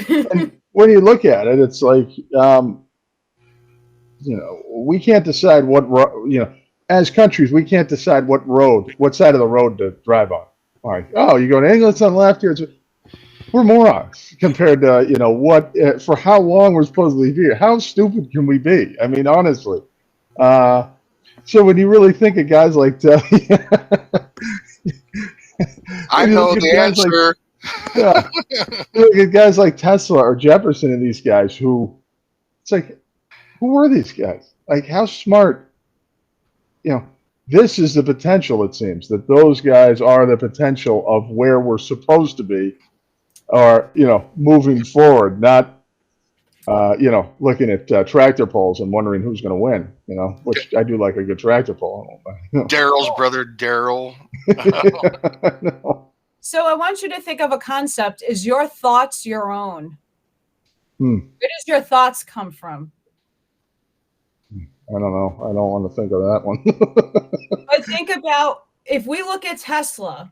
S1: And when you look at it, it's like, we can't decide as countries, we can't decide what side of the road to drive on. Like, oh, you go to England, it's on the left here. We're morons compared to, for how long we're supposed to be here. How stupid can we be? I mean, honestly. So when you really think of guys like,
S3: I know the answer.
S1: Look at guys like Tesla or Jefferson and these guys who, it's like, who were these guys? Like, how smart, this is the potential, it seems, that those guys are the potential of where we're supposed to be, or, moving forward, not, looking at tractor pulls and wondering who's going to win, which I do like a good tractor pull.
S3: Daryl's brother, Daryl.
S1: No.
S2: So I want you to think of a concept. Is your thoughts your own? Where does your thoughts come from?
S1: I don't know. I don't want to think of that one.
S2: But think about, if we look at Tesla,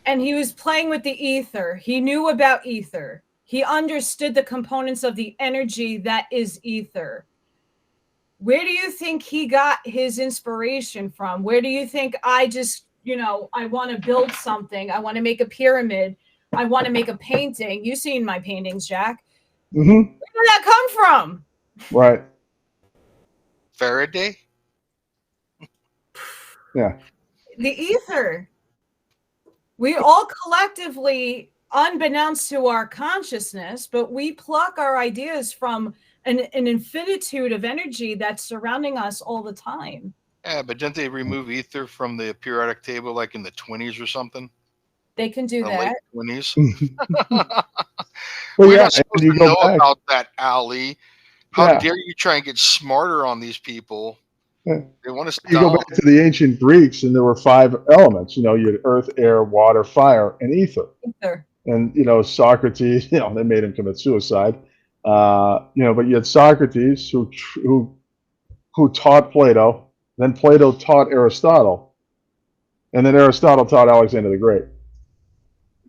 S2: and he was playing with the ether. He knew about ether. He understood the components of the energy that is ether. Where do you think he got his inspiration from? Where do you think I just, I want to build something. I want to make a pyramid. I want to make a painting. You've seen my paintings, Jack.
S1: Mm-hmm.
S2: Where did that come from?
S1: Right.
S3: Faraday?
S1: Yeah.
S2: The ether. We all collectively, unbeknownst to our consciousness, but we pluck our ideas from an infinitude of energy that's surrounding us all the time.
S3: Yeah, but didn't they remove ether from the periodic table like in the 20s or something?
S2: They can do that.
S3: Late 20s.
S1: Well,
S3: We're
S1: yeah,
S3: not supposed
S1: and
S3: to
S1: you go
S3: know
S1: back.
S3: about that, Allie. How
S1: Yeah.
S3: dare you try and get smarter on these people?
S1: Yeah.
S3: They want us
S1: You go back to the ancient Greeks, and there were 5 elements. You had earth, air, water, fire, and ether.
S2: Ether.
S1: And Socrates, they made him commit suicide. But you had Socrates who taught Plato. Then Plato taught Aristotle, and then Aristotle taught Alexander the Great.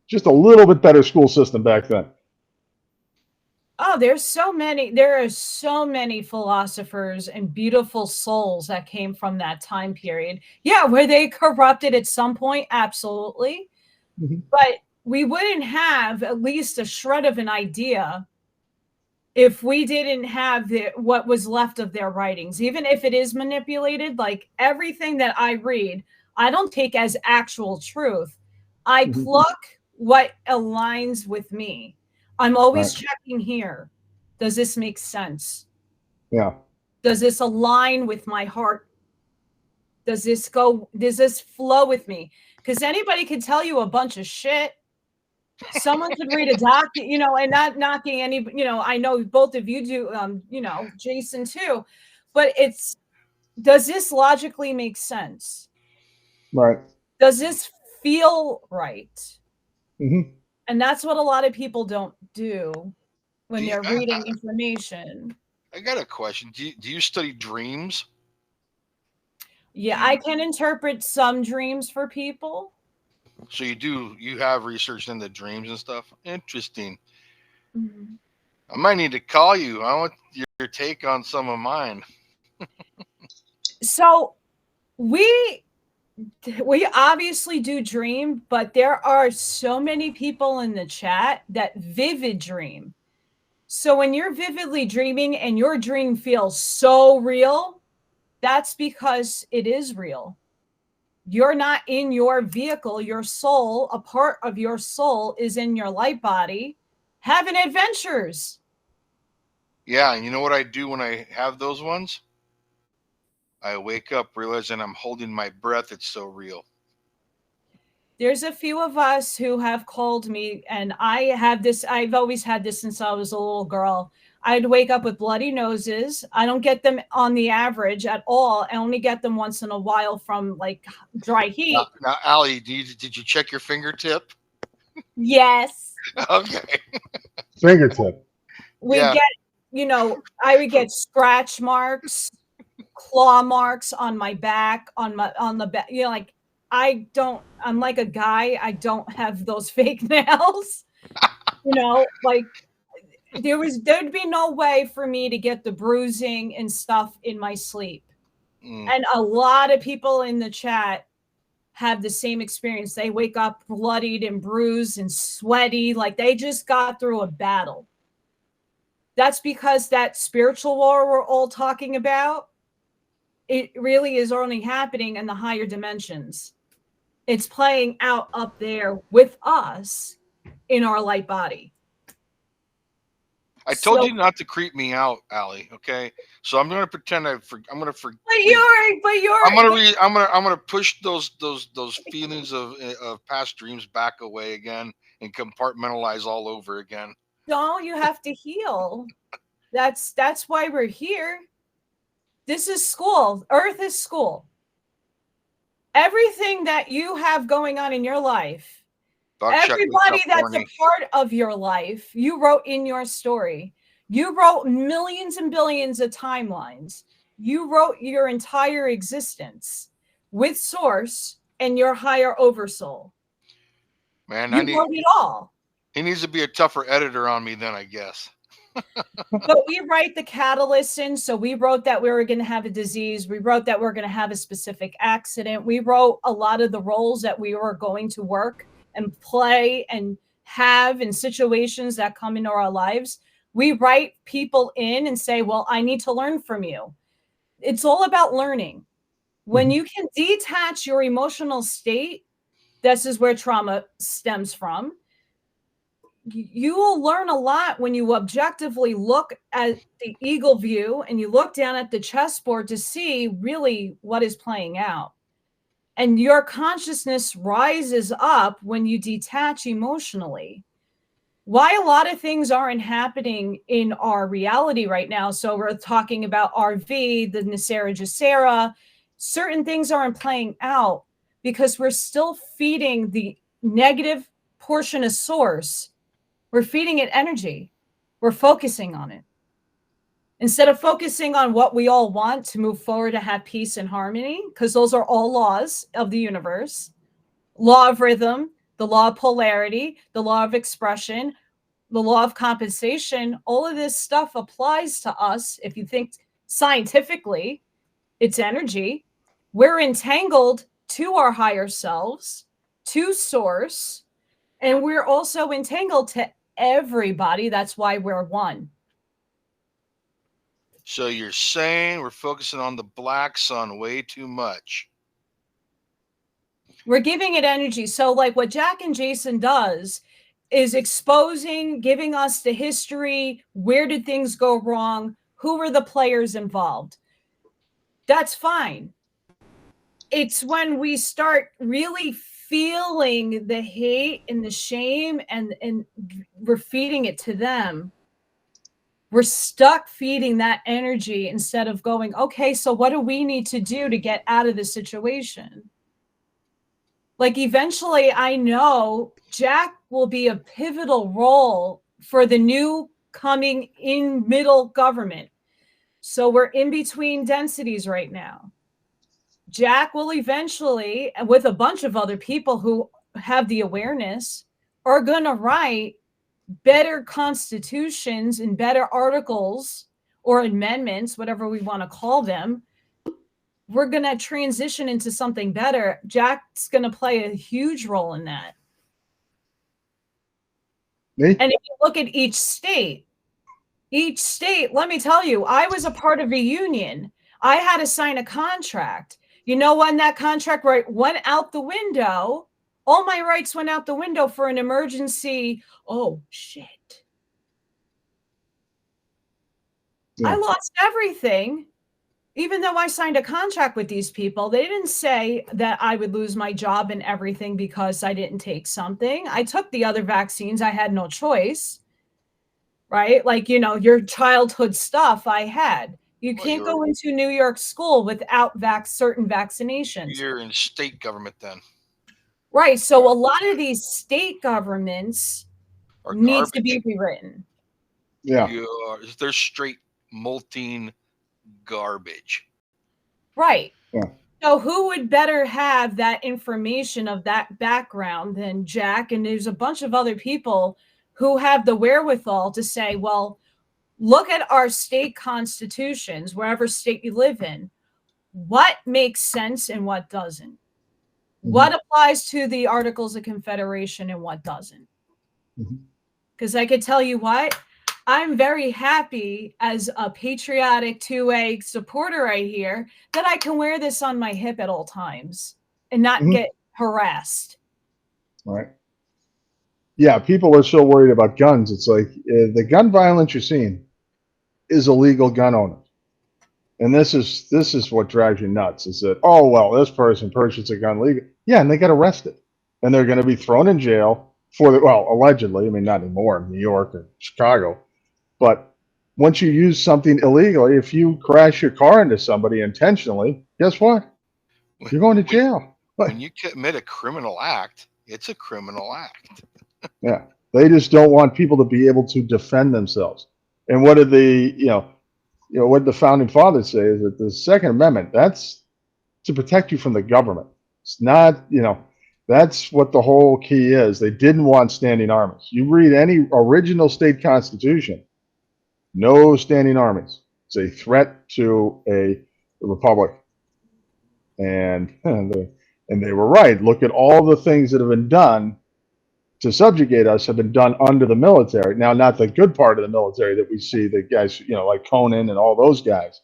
S1: Just a little bit better school system back then.
S2: Oh, there are so many philosophers and beautiful souls that came from that time period. Yeah, were they corrupted at some point? Absolutely. Mm-hmm. But we wouldn't have at least a shred of an idea if we didn't have what was left of their writings. Even if it is manipulated, like everything that I read, I don't take as actual truth. I pluck what aligns with me. I'm always checking here. Does this make sense?
S1: Yeah.
S2: Does this align with my heart? Does this flow with me? Because anybody can tell you a bunch of shit. Someone could read a document, and not knocking any, I know both of you do, Jason too, but does this logically make sense?
S1: Right.
S2: Does this feel right?
S1: Mm-hmm.
S2: And that's what a lot of people don't do when they're reading information.
S3: I got a question. Do you study dreams?
S2: Yeah, I can interpret some dreams for people.
S3: So you have researched into dreams and stuff? Interesting. Mm-hmm. I might need to call you. I want your take on some of mine.
S2: So we obviously do dream, but there are so many people in the chat that vivid dream. So when you're vividly dreaming and your dream feels so real, that's because it is real. You're not in your vehicle. Your soul, a part of your soul, is in your light body having adventures.
S3: Yeah, and you know what I do when I have those ones? I wake up realizing I'm holding my breath. It's so real.
S2: There's a few of us who have called me, and I've always had this since I was a little girl. I'd wake up with bloody noses. I don't get them on the average at all. I only get them once in a while from like dry heat.
S3: Now Allie, did you check your fingertip?
S2: Yes.
S3: Okay.
S1: Fingertip.
S2: I would get scratch marks, claw marks on my back, on the back. I'm like a guy. I don't have those fake nails. There'd be no way for me to get the bruising and stuff in my sleep. And a lot of people in the chat have the same experience. They wake up bloodied and bruised and sweaty, like they just got through a battle. That's because that spiritual war we're all talking about, it really is only happening in the higher dimensions. It's playing out up there with us in our light body.
S3: I told you not to creep me out, Allie. Okay, so I'm gonna pretend I'm gonna forget. I'm gonna push those feelings of past dreams back away again and compartmentalize all over again.
S2: No, you have to heal. That's why we're here. This is school. Earth is school. Everything that you have going on in your life, everybody that's a part of your life, you wrote in your story. You wrote millions and billions of timelines. You wrote your entire existence with source and your higher oversoul.
S3: Man,
S2: you wrote it all.
S3: He needs to be a tougher editor on me then, I guess.
S2: But we write the catalyst in. So we wrote that we were going to have a disease. We wrote that we're going to have a specific accident. We wrote a lot of the roles that we were going to work and play and have in situations that come into our lives. We write people in and say, well, I need to learn from you. It's all about learning. When you can detach your emotional state, this is where trauma stems from. You will learn a lot when you objectively look at the eagle view and you look down at the chessboard to see really what is playing out. And your consciousness rises up when you detach emotionally. Why a lot of things aren't happening in our reality right now. So we're talking about RV, the Nasera Jacera. Certain things aren't playing out because we're still feeding the negative portion of source. We're feeding it energy. We're focusing on it. Instead of focusing on what we all want to move forward to have peace and harmony, because those are all laws of the universe. Law of rhythm, the law of polarity, the law of expression, the law of compensation, all of this stuff applies to us. If you think scientifically, it's energy. We're entangled to our higher selves, to source, and we're also entangled to everybody. That's why we're one.
S3: So you're saying we're focusing on the black sun way too much.
S2: We're giving it energy. So like what Jack and Jason does is exposing, giving us the history. Where did things go wrong? Who were the players involved? That's fine. It's when we start really feeling the hate and the shame and we're feeding it to them. We're stuck feeding that energy instead of going, okay, so what do we need to do to get out of this situation? Like eventually I know Jack will be a pivotal role for the new coming in middle government. So we're in between densities right now. Jack will eventually, with a bunch of other people who have the awareness, are going to write better constitutions and better articles or amendments, whatever we want to call them. We're going to transition into something better. Jack's going to play a huge role in that.
S1: Me?
S2: And if you look at each state, let me tell you, I was a part of a union. I had to sign a contract. You know, when that contract went out the window, all my rights went out the window for an emergency. Oh, shit. Yeah. I lost everything. Even though I signed a contract with these people, they didn't say that I would lose my job and everything because I didn't take something. I took the other vaccines. I had no choice, right? Like, you know, your childhood stuff I had. You can't go into New York school without certain vaccinations.
S3: You're in state government then.
S2: Right. So a lot of these state governments need to be rewritten.
S1: Yeah.
S3: They're straight molting garbage.
S2: Right. Yeah. So who would better have that information of that background than Jack? And there's a bunch of other people who have the wherewithal to say, well, look at our state constitutions, wherever state you live in. What makes sense and what doesn't? Mm-hmm. What applies to the Articles of Confederation and what doesn't? Because I could tell you what, I'm very happy as a patriotic 2A supporter right here that I can wear this on my hip at all times and not get harassed.
S1: Right. yeah, people are so worried about guns. It's like the gun violence you're seeing is illegal gun owners. And this is what drives you nuts is that, oh, well, this person purchased a gun legal. Yeah, and they got arrested. And they're going to be thrown in jail for well, allegedly. I mean, not anymore in New York or Chicago. But once you use something illegally, if you crash your car into somebody intentionally, guess what? You're going to jail.
S3: When you commit a criminal act, it's a criminal act.
S1: Yeah. They just don't want people to be able to defend themselves. And what did what the founding fathers say is that the Second Amendment, that's to protect you from the government. It's not, that's what the whole key is. They didn't want standing armies. You read any original state constitution, no standing armies. It's a threat to a republic. And they were right. Look at all the things that have been done to subjugate us have been done under the military. Now, not the good part of the military that we see, the guys, like Conan and all those guys,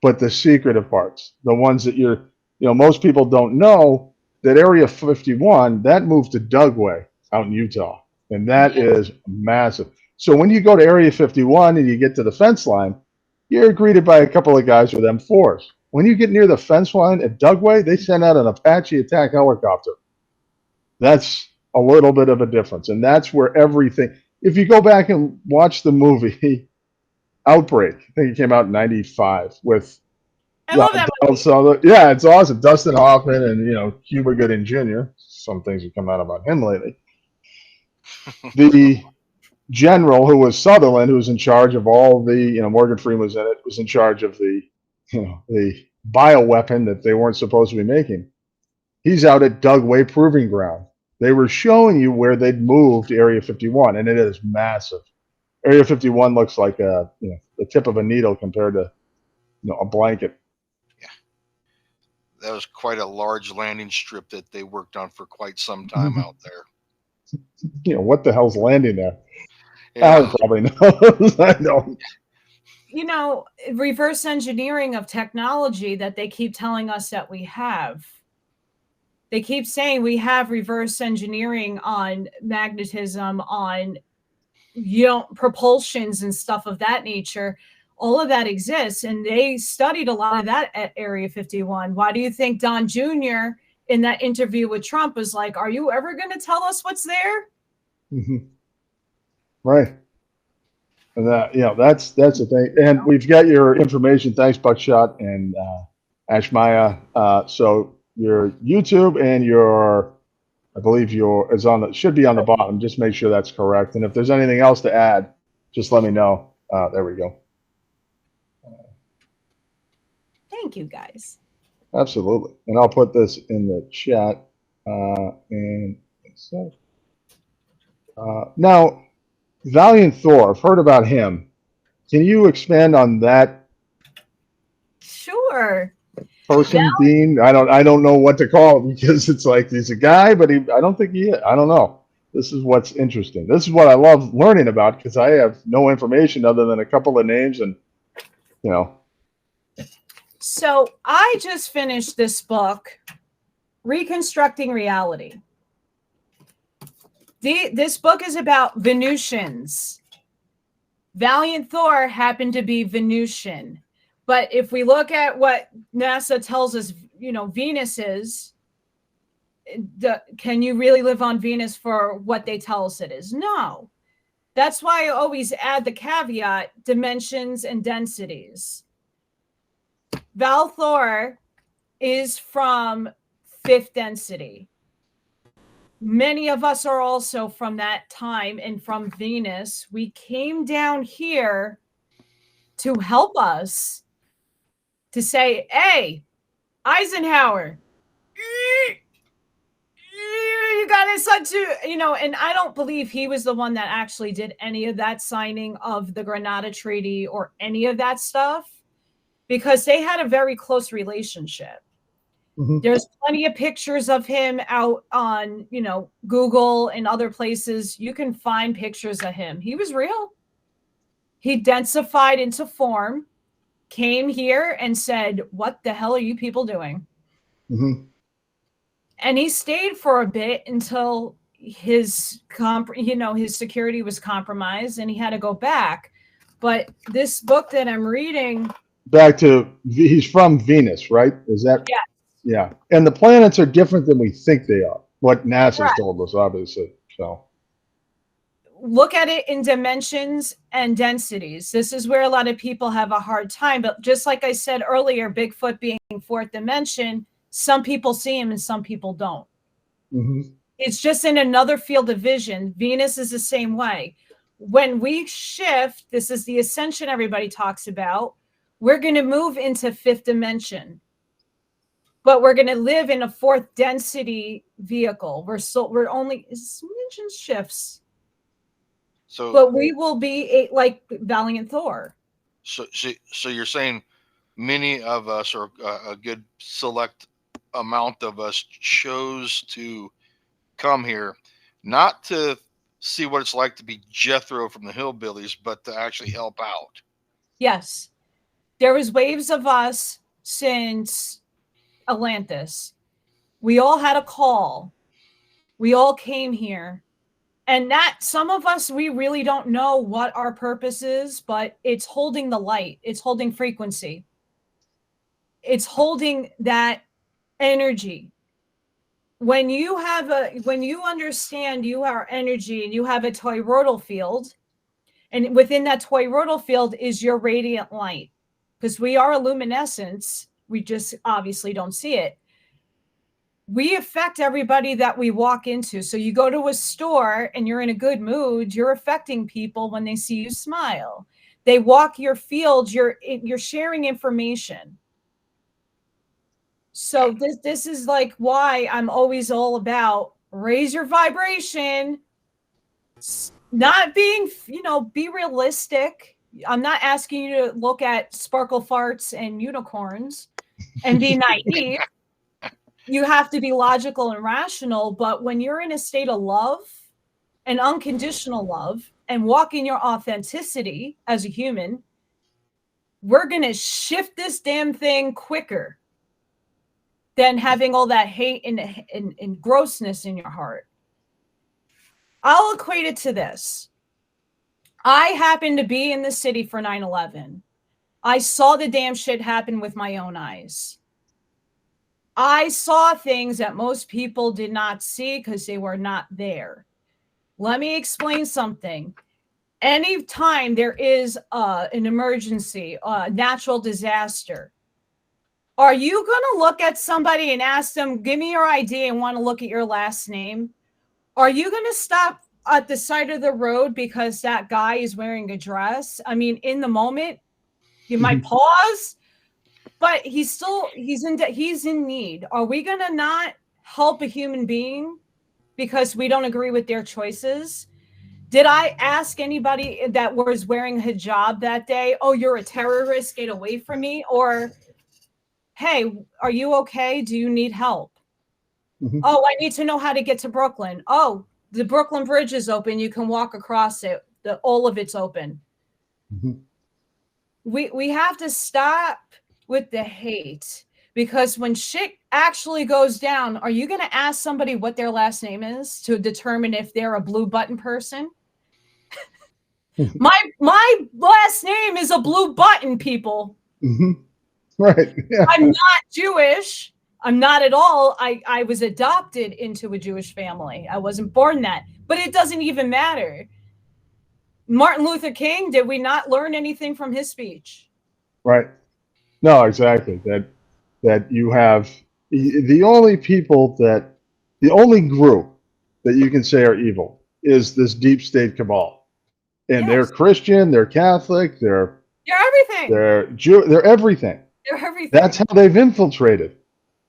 S1: but the secretive parts, the ones that most people don't know that Area 51, that moved to Dugway out in Utah. And that is massive. So when you go to Area 51 and you get to the fence line, you're greeted by a couple of guys with M4s. When you get near the fence line at Dugway, they send out an Apache attack helicopter. That's a little bit of a difference. And that's where everything, if you go back and watch the movie Outbreak, I think it came out in 95 with
S2: I love that
S1: movie. Yeah, it's awesome. Dustin Hoffman and, Cuba Gooding Jr. Some things have come out about him lately. The general who was Sutherland, who was in charge of all the, Morgan Freeman was in it, was in charge of the, the bioweapon that they weren't supposed to be making. He's out at Dugway Proving Ground. They were showing you where they'd moved to Area 51, and it is massive. Area 51 looks like the tip of a needle compared to a blanket.
S3: Yeah, that was quite a large landing strip that they worked on for quite some time out there.
S1: What the hell's landing there? Yeah. Alan probably knows. I don't.
S2: Reverse engineering of technology that they keep telling us that we have. They keep saying we have reverse engineering on magnetism, on propulsions and stuff of that nature. All of that exists, and they studied a lot of that at Area 51. Why do you think Don Jr. in that interview with Trump was like, "Are you ever going to tell us what's there?"
S1: Mm-hmm. Right. And that's the thing. And we've got your information. Thanks, Buckshot and Ashmaya. So your YouTube and I believe should be on the bottom. Just make sure that's correct. And if there's anything else to add, just let me know. There we go.
S2: Thank you, guys.
S1: Absolutely. And I'll put this in the chat. Now, Valiant Thor, I've heard about him. Can you expand on that?
S2: Sure.
S1: Person being, I don't know what to call him because it's like he's a guy, but I don't think he is. I don't know. This is what's interesting. This is what I love learning about because I have no information other than a couple of names and,
S2: So I just finished this book, Reconstructing Reality. This book is about Venusians. Valiant Thor happened to be Venusian. But if we look at what NASA tells us, Venus is, can you really live on Venus for what they tell us it is? No. That's why I always add the caveat, dimensions and densities. Val Thor is from 5th density. Many of us are also from that time and from Venus. We came down here to help us, to say, hey, Eisenhower, you got his son too, and I don't believe he was the one that actually did any of that signing of the Grenada Treaty or any of that stuff, because they had a very close relationship. Mm-hmm. There's plenty of pictures of him out on, Google and other places. You can find pictures of him. He was real. He densified into form, came here and said, what the hell are you people doing? Mm-hmm. And he stayed for a bit until his his security was compromised and he had to go back. But this book that I'm reading,
S1: back to, he's from Venus, right? Is that?
S2: yeah,
S1: Yeah. And the planets are different than we think they are. What NASA's
S2: right.
S1: told us, obviously. So
S2: Look at it in dimensions and densities. This is where a lot of people have a hard time. But just like I said earlier, Bigfoot being fourth dimension, some people see him and some people don't. It's just in another field of vision. Venus is the same way. When we shift, this is the ascension everybody talks about, we're going to move into fifth dimension. But we're going to live in a fourth density vehicle. We're only dimension shifts.
S3: So,
S2: but we will be like Valiant Thor.
S3: So you're saying many of us, or a good select amount of us, chose to come here not to see what it's like to be Jethro from the Hillbillies, but to actually help out.
S2: Yes. There was waves of us since Atlantis. We all had a call. We all came here. And that some of us, we really don't know what our purpose is, but it's holding the light. It's holding frequency. It's holding that energy. When you understand you are energy and you have a toroidal field, and within that toroidal field is your radiant light, because we are a luminescence. We just obviously don't see it. We affect everybody that we walk into. So you go to a store and you're in a good mood, you're affecting people when they see you smile. They walk your field, you're sharing information. So this is like why I'm always all about raise your vibration, not being, be realistic. I'm not asking you to look at sparkle farts and unicorns and be naive. You have to be logical and rational, but when you're in a state of love and unconditional love and walk in your authenticity as a human, we're going to shift this damn thing quicker than having all that hate and grossness in your heart. I'll equate it to this. I happened to be in the city for 9/11. I saw the damn shit happen with my own eyes. I saw things that most people did not see because they were not there. Let me explain something. Anytime there is an emergency, a natural disaster, are you going to look at somebody and ask them, give me your ID and want to look at your last name? Are you going to stop at the side of the road because that guy is wearing a dress? I mean, in the moment, you might pause. But he's in need. Are we going to not help a human being because we don't agree with their choices? Did I ask anybody that was wearing a hijab that day, oh, you're a terrorist, get away from me? Or, hey, are you okay? Do you need help? Oh, I need to know how to get to Brooklyn. Oh, the Brooklyn Bridge is open. You can walk across it. All of it's open. We have to stop with the hate, because when shit actually goes down, are you going to ask somebody what their last name is to determine if they're a blue button person? my last name is a blue button, people.
S1: Right. Yeah.
S2: I'm not Jewish. I'm not at all. I was adopted into a Jewish family. I wasn't born that, but it doesn't even matter. Martin Luther King, did we not learn anything from his speech?
S1: Right. No, exactly. That you have the only group that you can say are evil is this deep state cabal, and
S2: Yes.
S1: They're Christian, they're Catholic, they're
S2: everything.
S1: They're Jew, they're everything.
S2: They're everything.
S1: That's how they've infiltrated.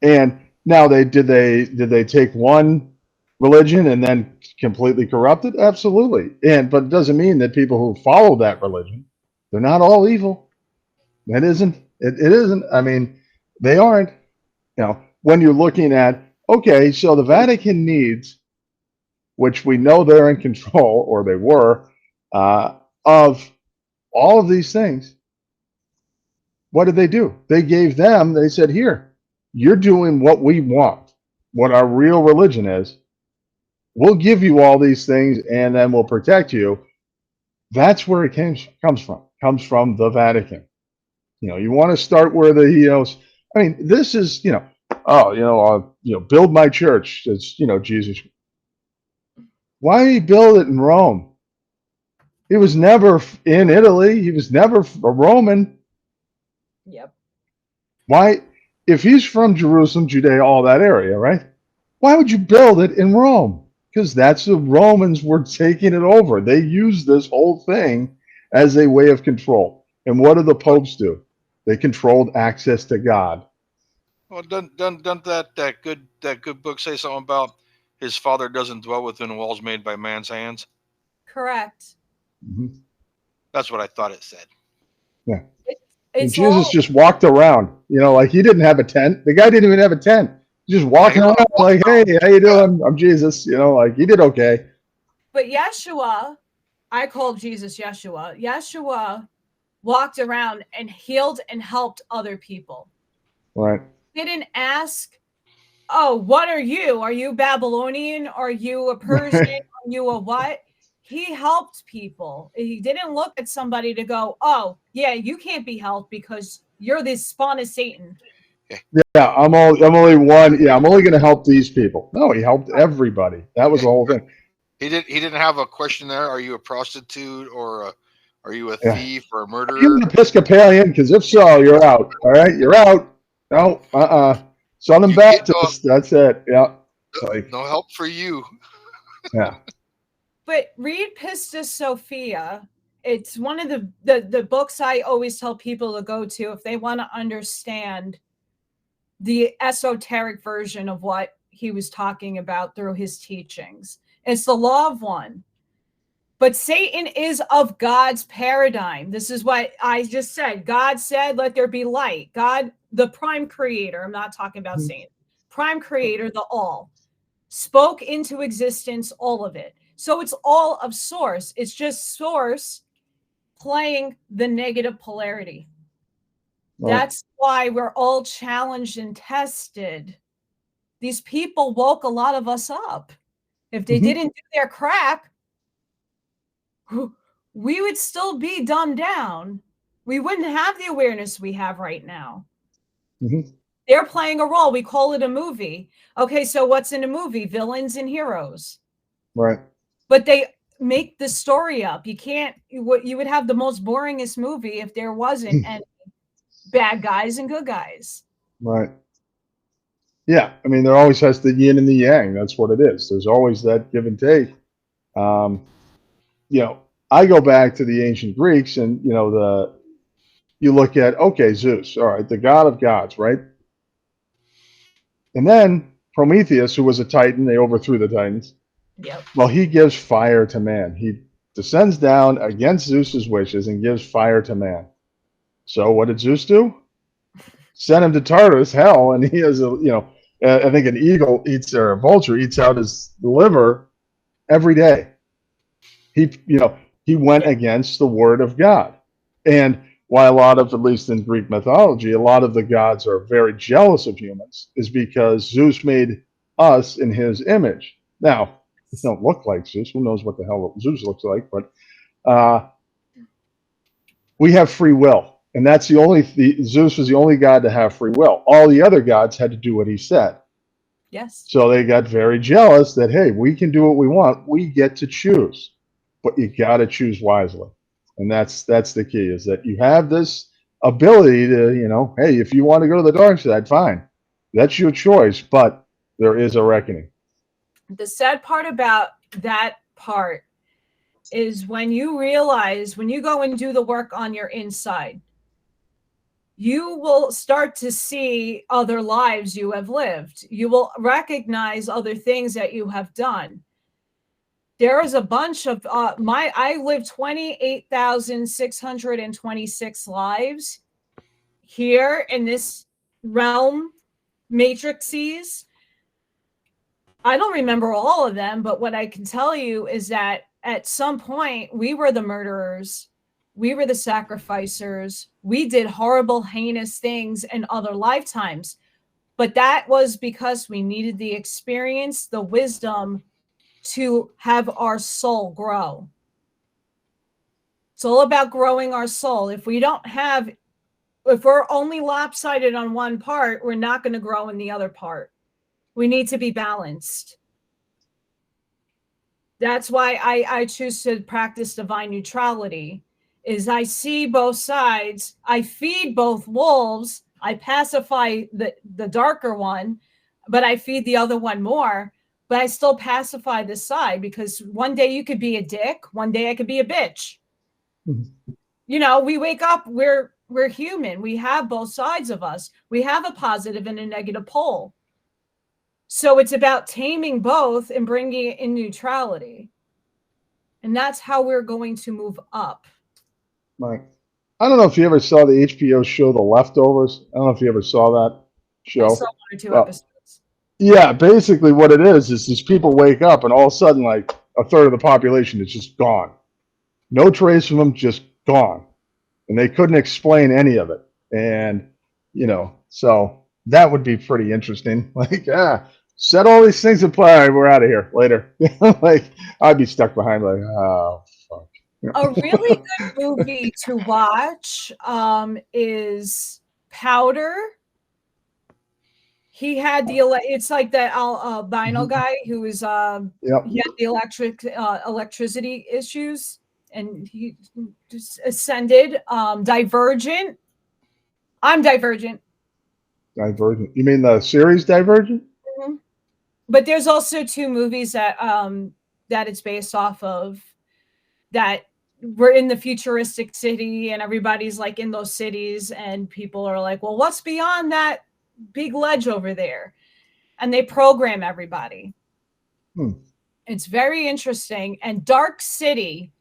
S1: And now did they take one religion and then completely corrupt it? Absolutely. But it doesn't mean that people who follow that religion, they're not all evil. It isn't. I mean, they aren't. When you're looking at, okay, so the Vatican needs, which we know they're in control, or they were, of all of these things. What did they do? They said, here, you're doing what we want, what our real religion is. we'll give you all these things and then we'll protect you. That's where it comes from. Comes from the Vatican. You want to start where I mean, this is, build my church. It's, Jesus. Why did he build it in Rome? He was never in Italy. He was never a Roman.
S2: Yep.
S1: Why, if he's from Jerusalem, Judea, all that area, right? Why would you build it in Rome? Because that's the Romans were taking it over. They used this whole thing as a way of control. And what do the popes do? They controlled access to God.
S3: Well, doesn't that good book say something about his Father doesn't dwell within walls made by man's hands?
S2: Correct.
S1: Mm-hmm.
S3: That's what I thought it said.
S1: Yeah.
S2: It's
S1: Jesus just walked around, like he didn't have a tent. The guy didn't even have a tent. He's just walking around like, hey, how you doing? I'm Jesus. Like he did okay.
S2: But Yeshua, I call Jesus Yeshua. Yeshua walked around and healed and helped other people.
S1: Right.
S2: Didn't ask, oh, what are you? Are you Babylonian? Are you a Persian? Are you a what? He helped people. He didn't look at somebody to go, oh, yeah, you can't be helped because you're this spawn of Satan.
S1: Yeah, I'm only one. Yeah, I'm only going to help these people. No, he helped everybody. That was the whole thing.
S3: He didn't have a question there. Are you a prostitute or are you a thief or a murderer?
S1: Are you an Episcopalian? Because if so, you're out. All right, you're out. No, Southern Baptist. That's it. Yeah.
S3: No help for you.
S1: Yeah.
S2: But read Pistis Sophia. It's one of the books I always tell people to go to if they want to understand the esoteric version of what he was talking about through his teachings. It's the law of one. But Satan is of God's paradigm. This is what I just said. God said, let there be light. God, the prime creator, I'm not talking about Satan, prime creator, the all, spoke into existence all of it. So it's all of source. It's just source playing the negative polarity. Right. That's why we're all challenged and tested. These people woke a lot of us up. If they didn't do their crap, we would still be dumbed down. We wouldn't have the awareness we have right now. They're playing a role. We call it a movie. Okay, so what's in a movie? Villains and heroes.
S1: Right.
S2: But they make the story up. You would have the most boringest movie if there wasn't any bad guys and good guys.
S1: Right. Yeah. I mean, there always has the yin and the yang. That's what it is. There's always that give and take. I go back to the ancient Greeks and, you look at, okay, Zeus, all right, the god of gods, right? And then Prometheus, who was a Titan, they overthrew the Titans.
S2: Yep.
S1: Well, he gives fire to man. He descends down against Zeus's wishes and gives fire to man. So what did Zeus do? Send him to Tartarus, hell, and he has I think an eagle eats or a vulture eats out his liver every day. He went against the word of God. And why a lot of, at least in Greek mythology, a lot of the gods are very jealous of humans is because Zeus made us in his image. Now, we don't look like Zeus. Who knows what the hell Zeus looks like? But we have free will. And that's Zeus was the only god to have free will. All the other gods had to do what he said.
S2: Yes.
S1: So they got very jealous that, hey, we can do what we want. We get to choose. But you got to choose wisely. And that's the key, is that you have this ability to, hey, if you want to go to the dark side, fine. That's your choice. But there is a reckoning.
S2: The sad part about that part is when you realize, when you go and do the work on your inside, you will start to see other lives you have lived. You will recognize other things that you have done. There is a bunch of I lived 28,626 lives here in this realm, matrices. I don't remember all of them, but what I can tell you is that at some point we were the murderers. We were the sacrificers. We did horrible, heinous things in other lifetimes. But that was because we needed the experience, the wisdom to have our soul grow. It's all about growing our soul. If we're only lopsided on one part, we're not going to grow in the other part. We need to be balanced. That's why I choose to practice divine neutrality, is I see both sides. I feed both wolves. I pacify the darker one, but I feed the other one more. But I still pacify this side, because one day you could be a dick. One day I could be a bitch. You know, we wake up, we're human. We have both sides of us. We have a positive and a negative pole. So it's about taming both and bringing it in neutrality. And that's how we're going to move up.
S1: Right. I don't know if you ever saw the HBO show The Leftovers. I don't know if you ever saw that show.
S2: I saw 1 or 2 episodes.
S1: Yeah, basically what it is these people wake up and all of a sudden, like, a third of the population is just gone. No trace of them, just gone. And they couldn't explain any of it. And, you know, so that would be pretty interesting. Like, set all these things in play. All right, we're out of here later. Like, I'd be stuck behind, like, oh, fuck.
S2: A really good movie to watch is Powder. He had it's like that albino guy who was he had the electricity issues, and he just ascended. Divergent. I'm Divergent.
S1: Divergent. You mean the series Divergent?
S2: Mm-hmm. But there's also 2 movies that that it's based off of, that we're in the futuristic city and everybody's like in those cities, and people are like, well, what's beyond that big ledge over there? And they program everybody. It's very interesting. And Dark City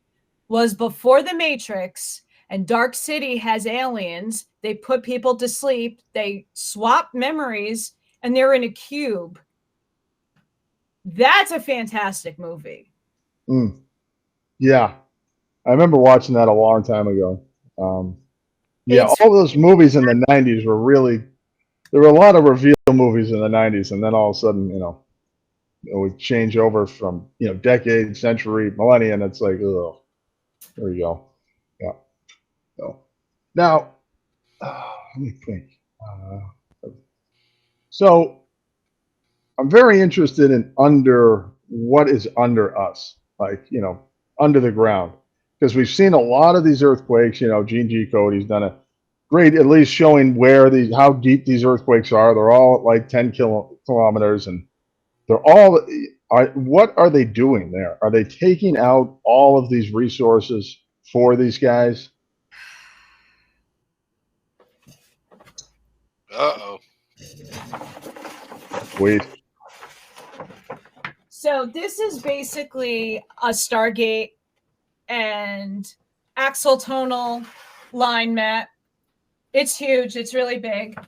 S2: was before the Matrix, and Dark City has aliens. They put people to sleep, they swap memories, and they're in a cube. That's a fantastic movie.
S1: Yeah, I remember watching that a long time ago. Yeah, all those movies in the 90s were really, there were a lot of reveal movies in the 90s, and then all of a sudden, you know, we change over from, you know, decade, century, millennia, and it's like, oh, there you go. Yeah. So now, let me think. So I'm very interested in what is under us, like, you know, under the ground, because we've seen a lot of these earthquakes. You know, Gene G. Cody's done a great, at least showing how deep these earthquakes are. They're all at like 10 kilometers, and they're all, what are they doing there? Are they taking out all of these resources for these guys?
S3: Uh-oh.
S1: Wait.
S2: So this is basically a Stargate and axotonal line map. It's huge. It's really big.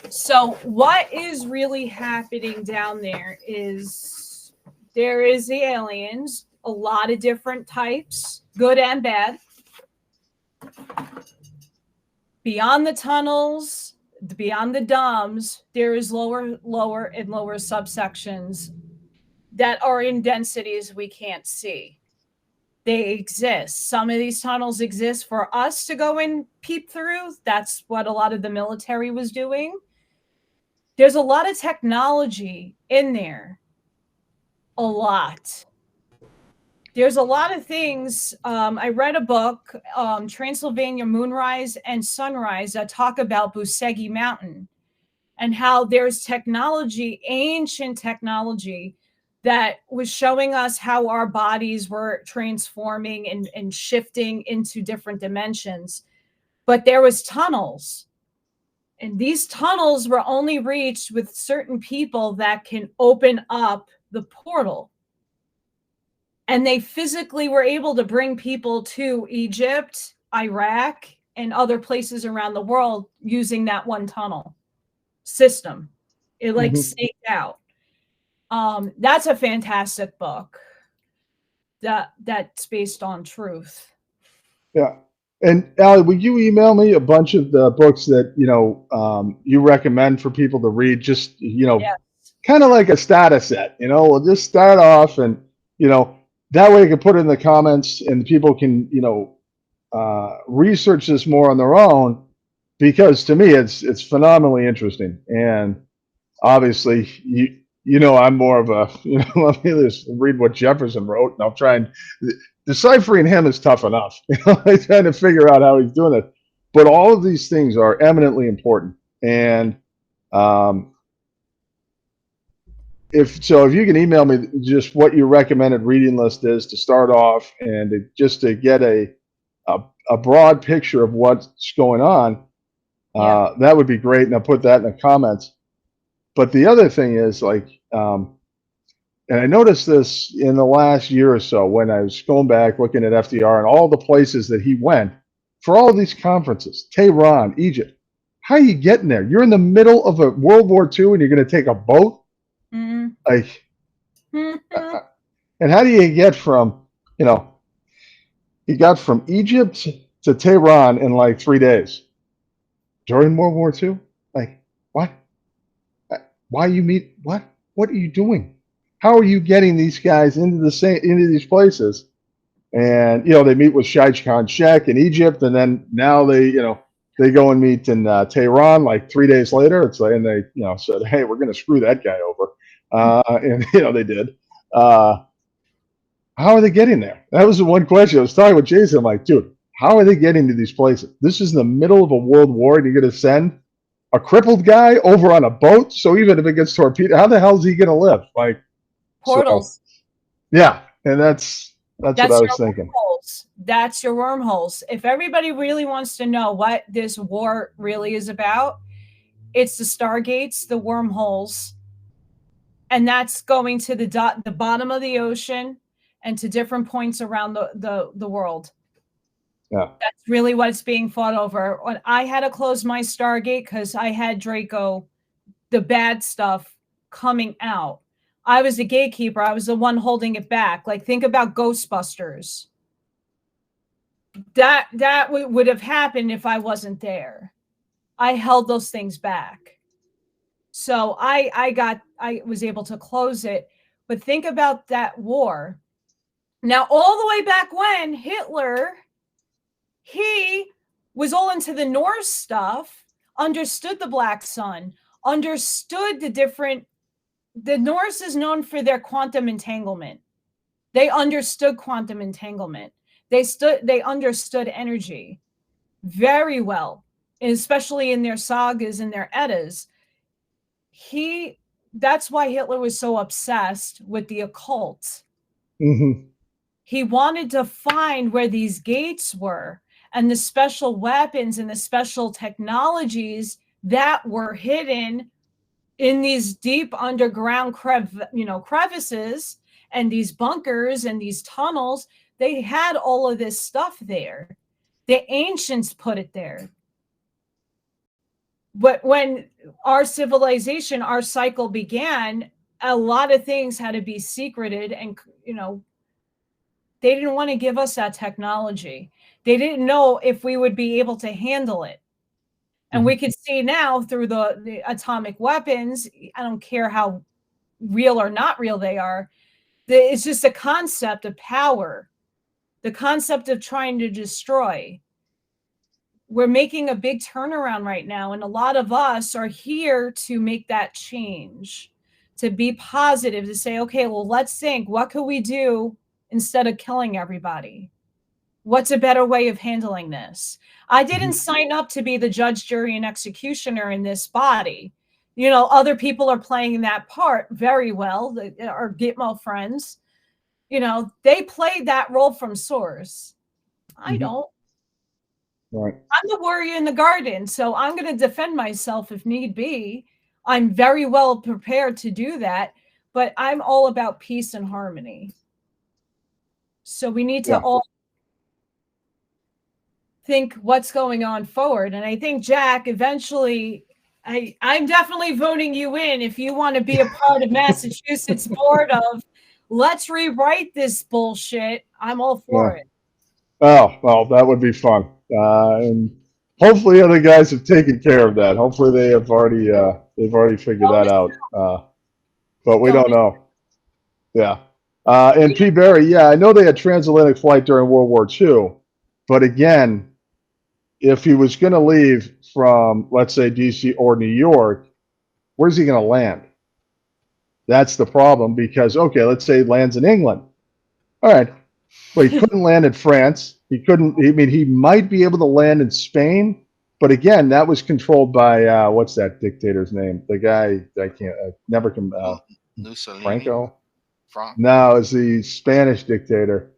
S2: So what is really happening down there is the aliens, a lot of different types, good and bad. Beyond the tunnels, beyond the domes, there is lower and lower subsections that are in densities we can't see. They exist. Some of these tunnels exist for us to go and peep through. That's what a lot of the military was doing. There's a lot of technology in there. A lot. There's a lot of things. I read a book, Transylvania Moonrise and Sunrise, that talk about Busegi Mountain and how there's technology, ancient technology, that was showing us how our bodies were transforming and shifting into different dimensions. But there was tunnels. And these tunnels were only reached with certain people that can open up the portal. And they physically were able to bring people to Egypt, Iraq, and other places around the world using that one tunnel system. It like staked out. That's a fantastic book. That's based on truth.
S1: Yeah. And Allie, would you email me a bunch of the books that, you know, you recommend for people to read? Just, you know,
S2: Yes.
S1: kind of like a status set, you know, we'll just start off and, you know, that way you can put it in the comments and people can, you know, research this more on their own, because to me it's phenomenally interesting. And obviously you know I'm more of a, you know, let me just read what Jefferson wrote and I'll try and deciphering him is tough enough. You know, I'm trying to figure out how he's doing it. But all of these things are eminently important. And if you can email me just what your recommended reading list is to start off, and just to get a broad picture of what's going on, that would be great. And I'll put that in the comments. But the other thing is, like, and I noticed this in the last year or so when I was going back looking at FDR and all the places that he went for all these conferences, Tehran, Egypt. How are you getting there? You're in the middle of a World War II and you're going to take a boat? Mm-hmm. Like, mm-hmm. And how do you get from, you know, he got from Egypt to Tehran in like 3 days during World War II? Like, what? Why you meet? What? What are you doing? How are you getting these guys into these places? And, you know, they meet with Shaij Khan Sheikh in Egypt, and then now they go and meet in Tehran like 3 days later. It's like, and they, you know, said, hey, we're going to screw that guy over. And, you know, they did. How are they getting there? That was the one question. I was talking with Jason. I'm like, dude, how are they getting to these places? This is in the middle of a world war, and you're going to send a crippled guy over on a boat? So even if it gets torpedoed, how the hell is he going to live? Like,
S2: portals.
S1: So, yeah, and that's what I was thinking.
S2: Wormholes. That's your wormholes. If everybody really wants to know what this war really is about, it's the stargates, the wormholes, and that's going to the bottom of the ocean and to different points around the world.
S1: Yeah,
S2: that's really what it's being fought over. When I had to close my Stargate because I had Draco, the bad stuff, coming out. I was the gatekeeper. I was the one holding it back. Like, think about Ghostbusters. That would have happened if I wasn't there. I held those things back. So I was able to close it. But think about that war. Now, all the way back when Hitler, he was all into the Norse stuff, understood the Black Sun, understood the Norse is known for their quantum entanglement. They understood quantum entanglement. They understood energy very well, especially in their sagas and their Eddas. That's why Hitler was so obsessed with the occult.
S1: Mm-hmm.
S2: He wanted to find where these gates were and the special weapons and the special technologies that were hidden in these deep underground crevices and these bunkers and these tunnels. They had all of this stuff there. The ancients put it there. But when our civilization, our cycle began, a lot of things had to be secreted, and, you know, they didn't want to give us that technology. They didn't know if we would be able to handle it. And we can see now through the atomic weapons, I don't care how real or not real they are, it's just a concept of power, the concept of trying to destroy. We're making a big turnaround right now, and a lot of us are here to make that change, to be positive, to say, okay, well, let's think, what could we do instead of killing everybody? What's a better way of handling this? I didn't sign up to be the judge, jury, and executioner in this body. You know, other people are playing that part very well. Our Gitmo friends, you know, they played that role from source. I don't.
S1: Right.
S2: I'm the warrior in the garden, so I'm going to defend myself if need be. I'm very well prepared to do that, but I'm all about peace and harmony. So we need to all think what's going on forward. And I think, Jack, eventually, I'm definitely voting you in if you want to be a part of Massachusetts board of let's rewrite this bullshit. I'm all for it.
S1: Oh, well, that would be fun. And hopefully other guys have taken care of that. Hopefully they've already figured that out. but we don't know. Yeah. And P. Barry, yeah, I know they had transatlantic flight during World War II, but again, if he was going to leave from, let's say, DC or New York, where's he going to land? That's the problem because, okay, let's say he lands in England. All right. But he couldn't land in France. He couldn't, I mean, he might be able to land in Spain, but again, that was controlled by, what's that dictator's name? The guy, I can't, never can,
S3: Mussolini.
S1: Franco? No, it's the Spanish dictator.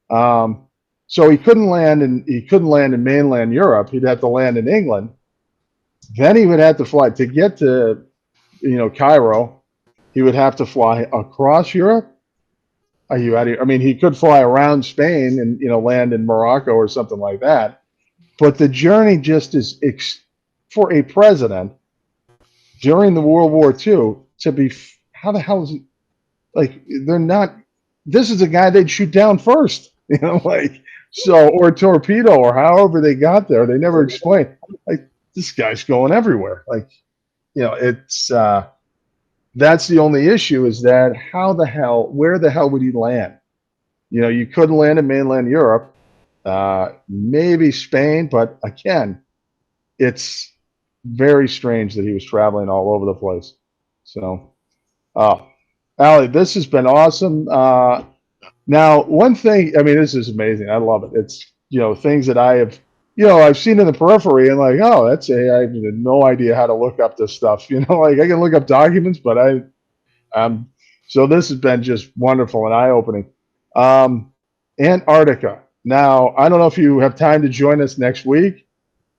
S1: So he couldn't land in mainland Europe. He'd have to land in England. Then he would have to fly to get to, Cairo. He would have to fly across Europe. Are you out of here? I mean, he could fly around Spain and land in Morocco or something like that. But the journey just is for a president during the World War II to be. How the hell is he? Like, they're not. This is a guy they'd shoot down first, or torpedo, or however they got there. They never explain. Like, this guy's going everywhere. Like, it's that's the only issue is that where the hell would he land? You couldn't land in mainland Europe, maybe Spain, but again, it's very strange that he was traveling all over the place. So, Allie, this has been awesome. Now, one thing, I mean, this is amazing. I love it. It's, things that I have, I've seen in the periphery and like, oh, I have no idea how to look up this stuff. Like I can look up documents, but so this has been just wonderful and eye-opening. Antarctica. Now, I don't know if you have time to join us next week,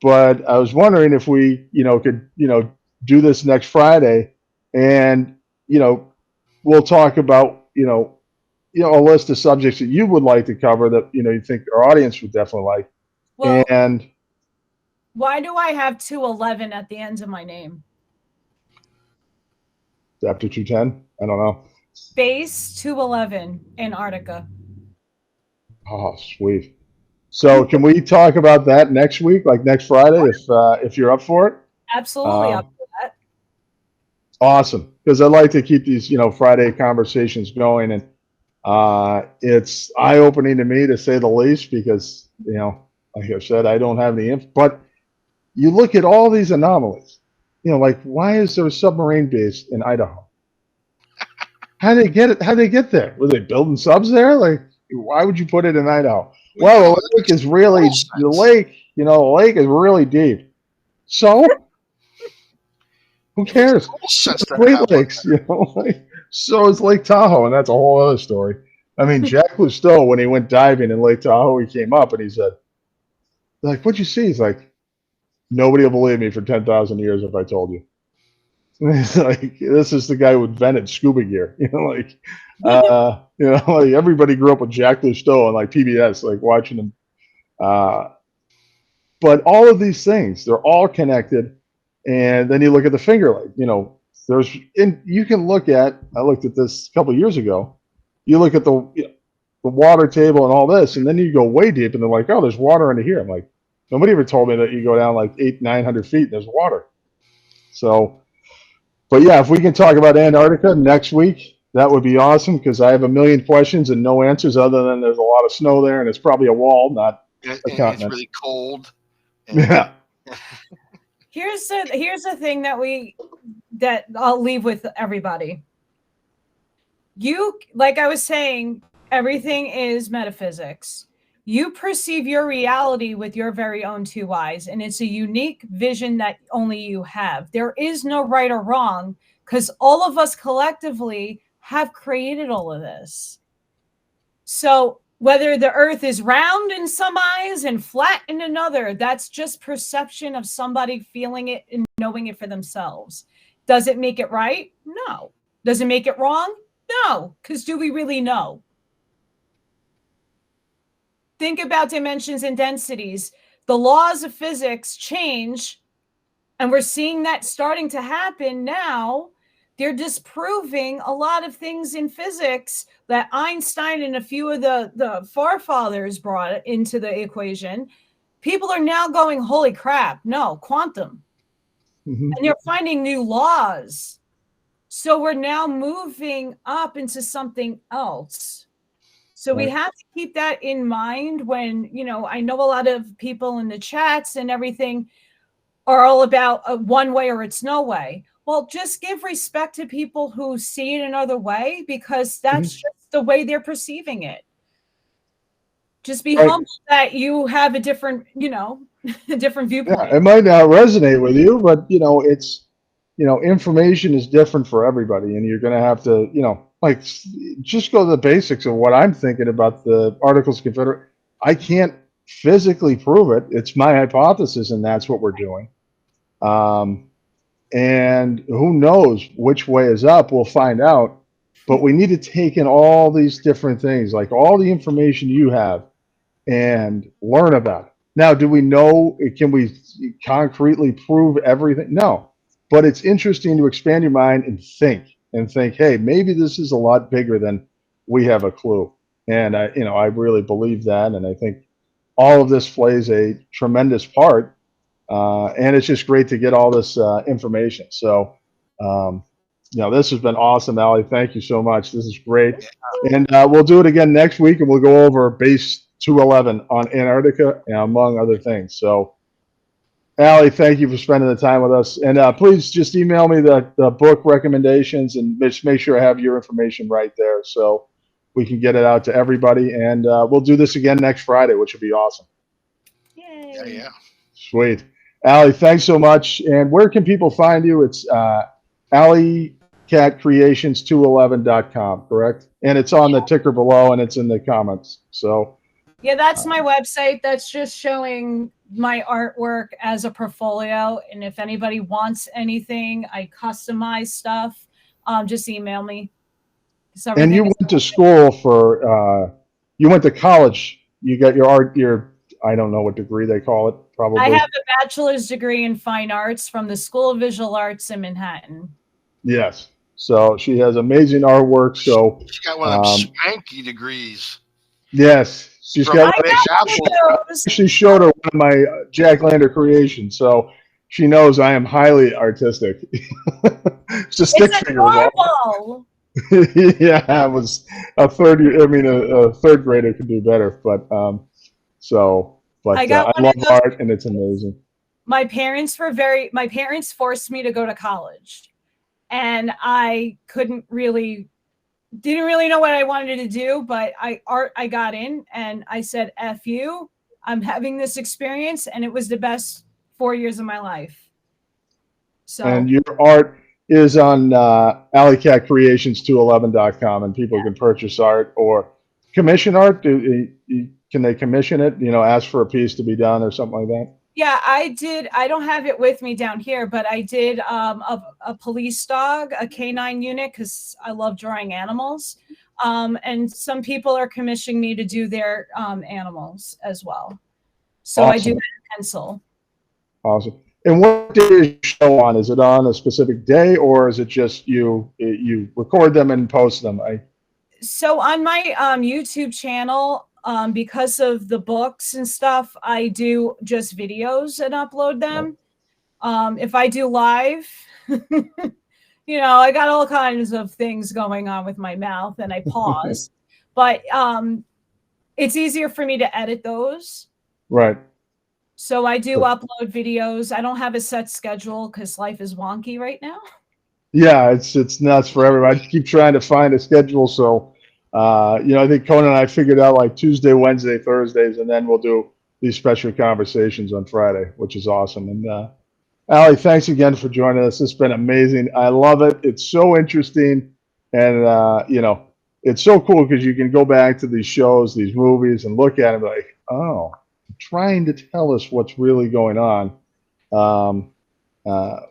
S1: but I was wondering if we, could, do this next Friday and, we'll talk about, a list of subjects that you would like to cover that, you think our audience would definitely like.
S2: Well,
S1: and
S2: why do I have 211 at the end of my name?
S1: After 210? I don't know.
S2: Base 211, Antarctica.
S1: Oh, sweet. So can we talk about that next week, like next Friday, if you're up for it?
S2: Absolutely up for that.
S1: Awesome. Because I'd like to keep these, Friday conversations going. And it's eye-opening to me, to say the least, because, like I said, I don't have any info. But you look at all these anomalies, like, why is there a submarine base in Idaho? How did they get it? How did they get there? Were they building subs there? Like, why would you put it in Idaho? Well, the lake is really is really deep. So who cares? Great Lakes, so is Lake Tahoe, and that's a whole other story. I mean, Jack Cousteau, when he went diving in Lake Tahoe, he came up and he said, like, what'd you see? He's like, nobody will believe me for 10,000 years if I told you. It's like, this is the guy who invented scuba gear. Like everybody grew up with Jack Cousteau and like PBS, like watching him. But all of these things, they're all connected. And then you look at the Finger Lake. You can look at. I looked at this a couple of years ago. You look at the water table and all this, and then you go way deep, and they're like, oh, there's water under here. I'm like, nobody ever told me that you go down like 800-900 feet and there's water. So. But yeah, if we can talk about Antarctica next week, that would be awesome, because I have a million questions and no answers other than there's a lot of snow there and it's probably a wall, not a continent. It's
S3: really cold.
S1: Yeah.
S2: Here's the thing that I'll leave with everybody. Like I was saying, everything is metaphysics. You perceive your reality with your very own two eyes, and it's a unique vision that only you have. There is no right or wrong, because all of us collectively have created all of this. So whether the earth is round in some eyes and flat in another, that's just perception of somebody feeling it and knowing it for themselves. Does it make it right? No. Does it make it wrong? No, because do we really know? Think about dimensions and densities. The laws of physics change, and we're seeing that starting to happen now. They're disproving a lot of things in physics that Einstein and a few of the forefathers brought into the equation. People are now going, holy crap, no, quantum. Mm-hmm. And they're finding new laws. So we're now moving up into something else. So we have to keep that in mind when, I know a lot of people in the chats and everything are all about a one way or it's no way. Well, just give respect to people who see it another way, because that's just the way they're perceiving it. Just be humble that you have a different, a different viewpoint.
S1: Yeah, it might not resonate with you, but it's information is different for everybody, and you're going to have to, like, just go to the basics of what I'm thinking about the Articles of Confederation. I can't physically prove it. It's my hypothesis, and that's what we're doing. And who knows which way is up? We'll find out. But we need to take in all these different things, like all the information you have, and learn about it. Now, do we know? Can we concretely prove everything? No. But it's interesting to expand your mind and think, hey, maybe this is a lot bigger than we have a clue. And I really believe that, and I think all of this plays a tremendous part. And it's just great to get all this information. So, this has been awesome, Allie. Thank you so much. This is great. And we'll do it again next week, and we'll go over base 211 on Antarctica, among other things. So, Allie, thank you for spending the time with us. And please just email me the book recommendations, and just make sure I have your information right there so we can get it out to everybody. And we'll do this again next Friday, which would be awesome.
S2: Yay.
S3: Yeah.
S1: Sweet. Allie, thanks so much. And where can people find you? It's AllykatCreations211.com, correct? And it's on the ticker below, and it's in the comments. So,
S2: yeah, that's my website. That's just showing my artwork as a portfolio. And if anybody wants anything, I customize stuff. Just email me.
S1: And you went to school for, you went to college. You got your art, I don't know what degree they call it, probably.
S2: I have a bachelor's degree in fine arts from the School of Visual Arts in Manhattan.
S1: Yes. So she has amazing artwork. So
S3: she got one of them spanky degrees.
S1: Yes. She's got actually showed her one of my Jack Lander creations. So she knows I am highly artistic. It's a stick figure. Yeah, I was a third grader could do better, but I love art, and it's amazing.
S2: My parents forced me to go to college, and I didn't really know what I wanted to do, but I got in, and I said, F you, I'm having this experience, and it was the best 4 years of my life. So, and
S1: your art is on AllykatCreations211.com, and people can purchase art or commission art. Can they commission it? Ask for a piece to be done or something like that?
S2: Yeah, I did. I don't have it with me down here, but I did a police dog, a canine unit, because I love drawing animals. And some people are commissioning me to do their animals as well. So awesome. I do have a pencil.
S1: Awesome. And what day is your show on? Is it on a specific day, or is it just you record them and post them?
S2: So on my YouTube channel, because of the books and stuff, I do just videos and upload them. If I do live, I got all kinds of things going on with my mouth, and I pause. But it's easier for me to edit those.
S1: Right.
S2: So I do upload videos. I don't have a set schedule because life is wonky right now.
S1: Yeah, it's nuts for everybody. I keep trying to find a schedule. So, I think Conan and I figured out like Tuesday, Wednesday, Thursdays, and then we'll do these special conversations on Friday, which is awesome. And Allie, thanks again for joining us. It's been amazing. I love it. It's so interesting. And, it's so cool because you can go back to these shows, these movies, and look at them like, oh, trying to tell us what's really going on,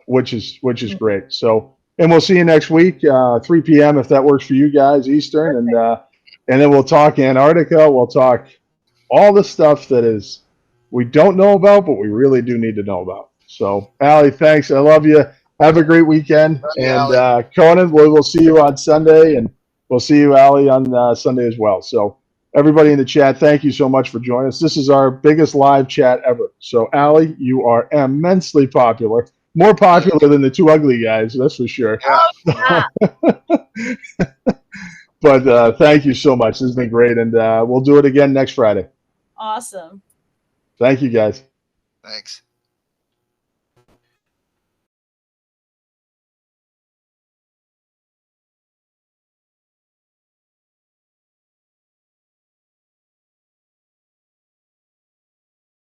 S1: which is great. So, and we'll see you next week, 3 p.m. if that works for you guys, Eastern, and then we'll talk Antarctica. We'll talk all the stuff that we don't know about, but we really do need to know about. So, Allie, thanks. I love you. Have a great weekend. And Conan, we'll see you on Sunday, and we'll see you, Allie, on Sunday as well. So, everybody in the chat, thank you so much for joining us. This is our biggest live chat ever. So, Allie, you are immensely popular. More popular than the two ugly guys, that's for sure.
S3: Yeah.
S1: But thank you so much. This has been great, and we'll do it again next Friday.
S2: Awesome.
S1: Thank you, guys.
S3: Thanks.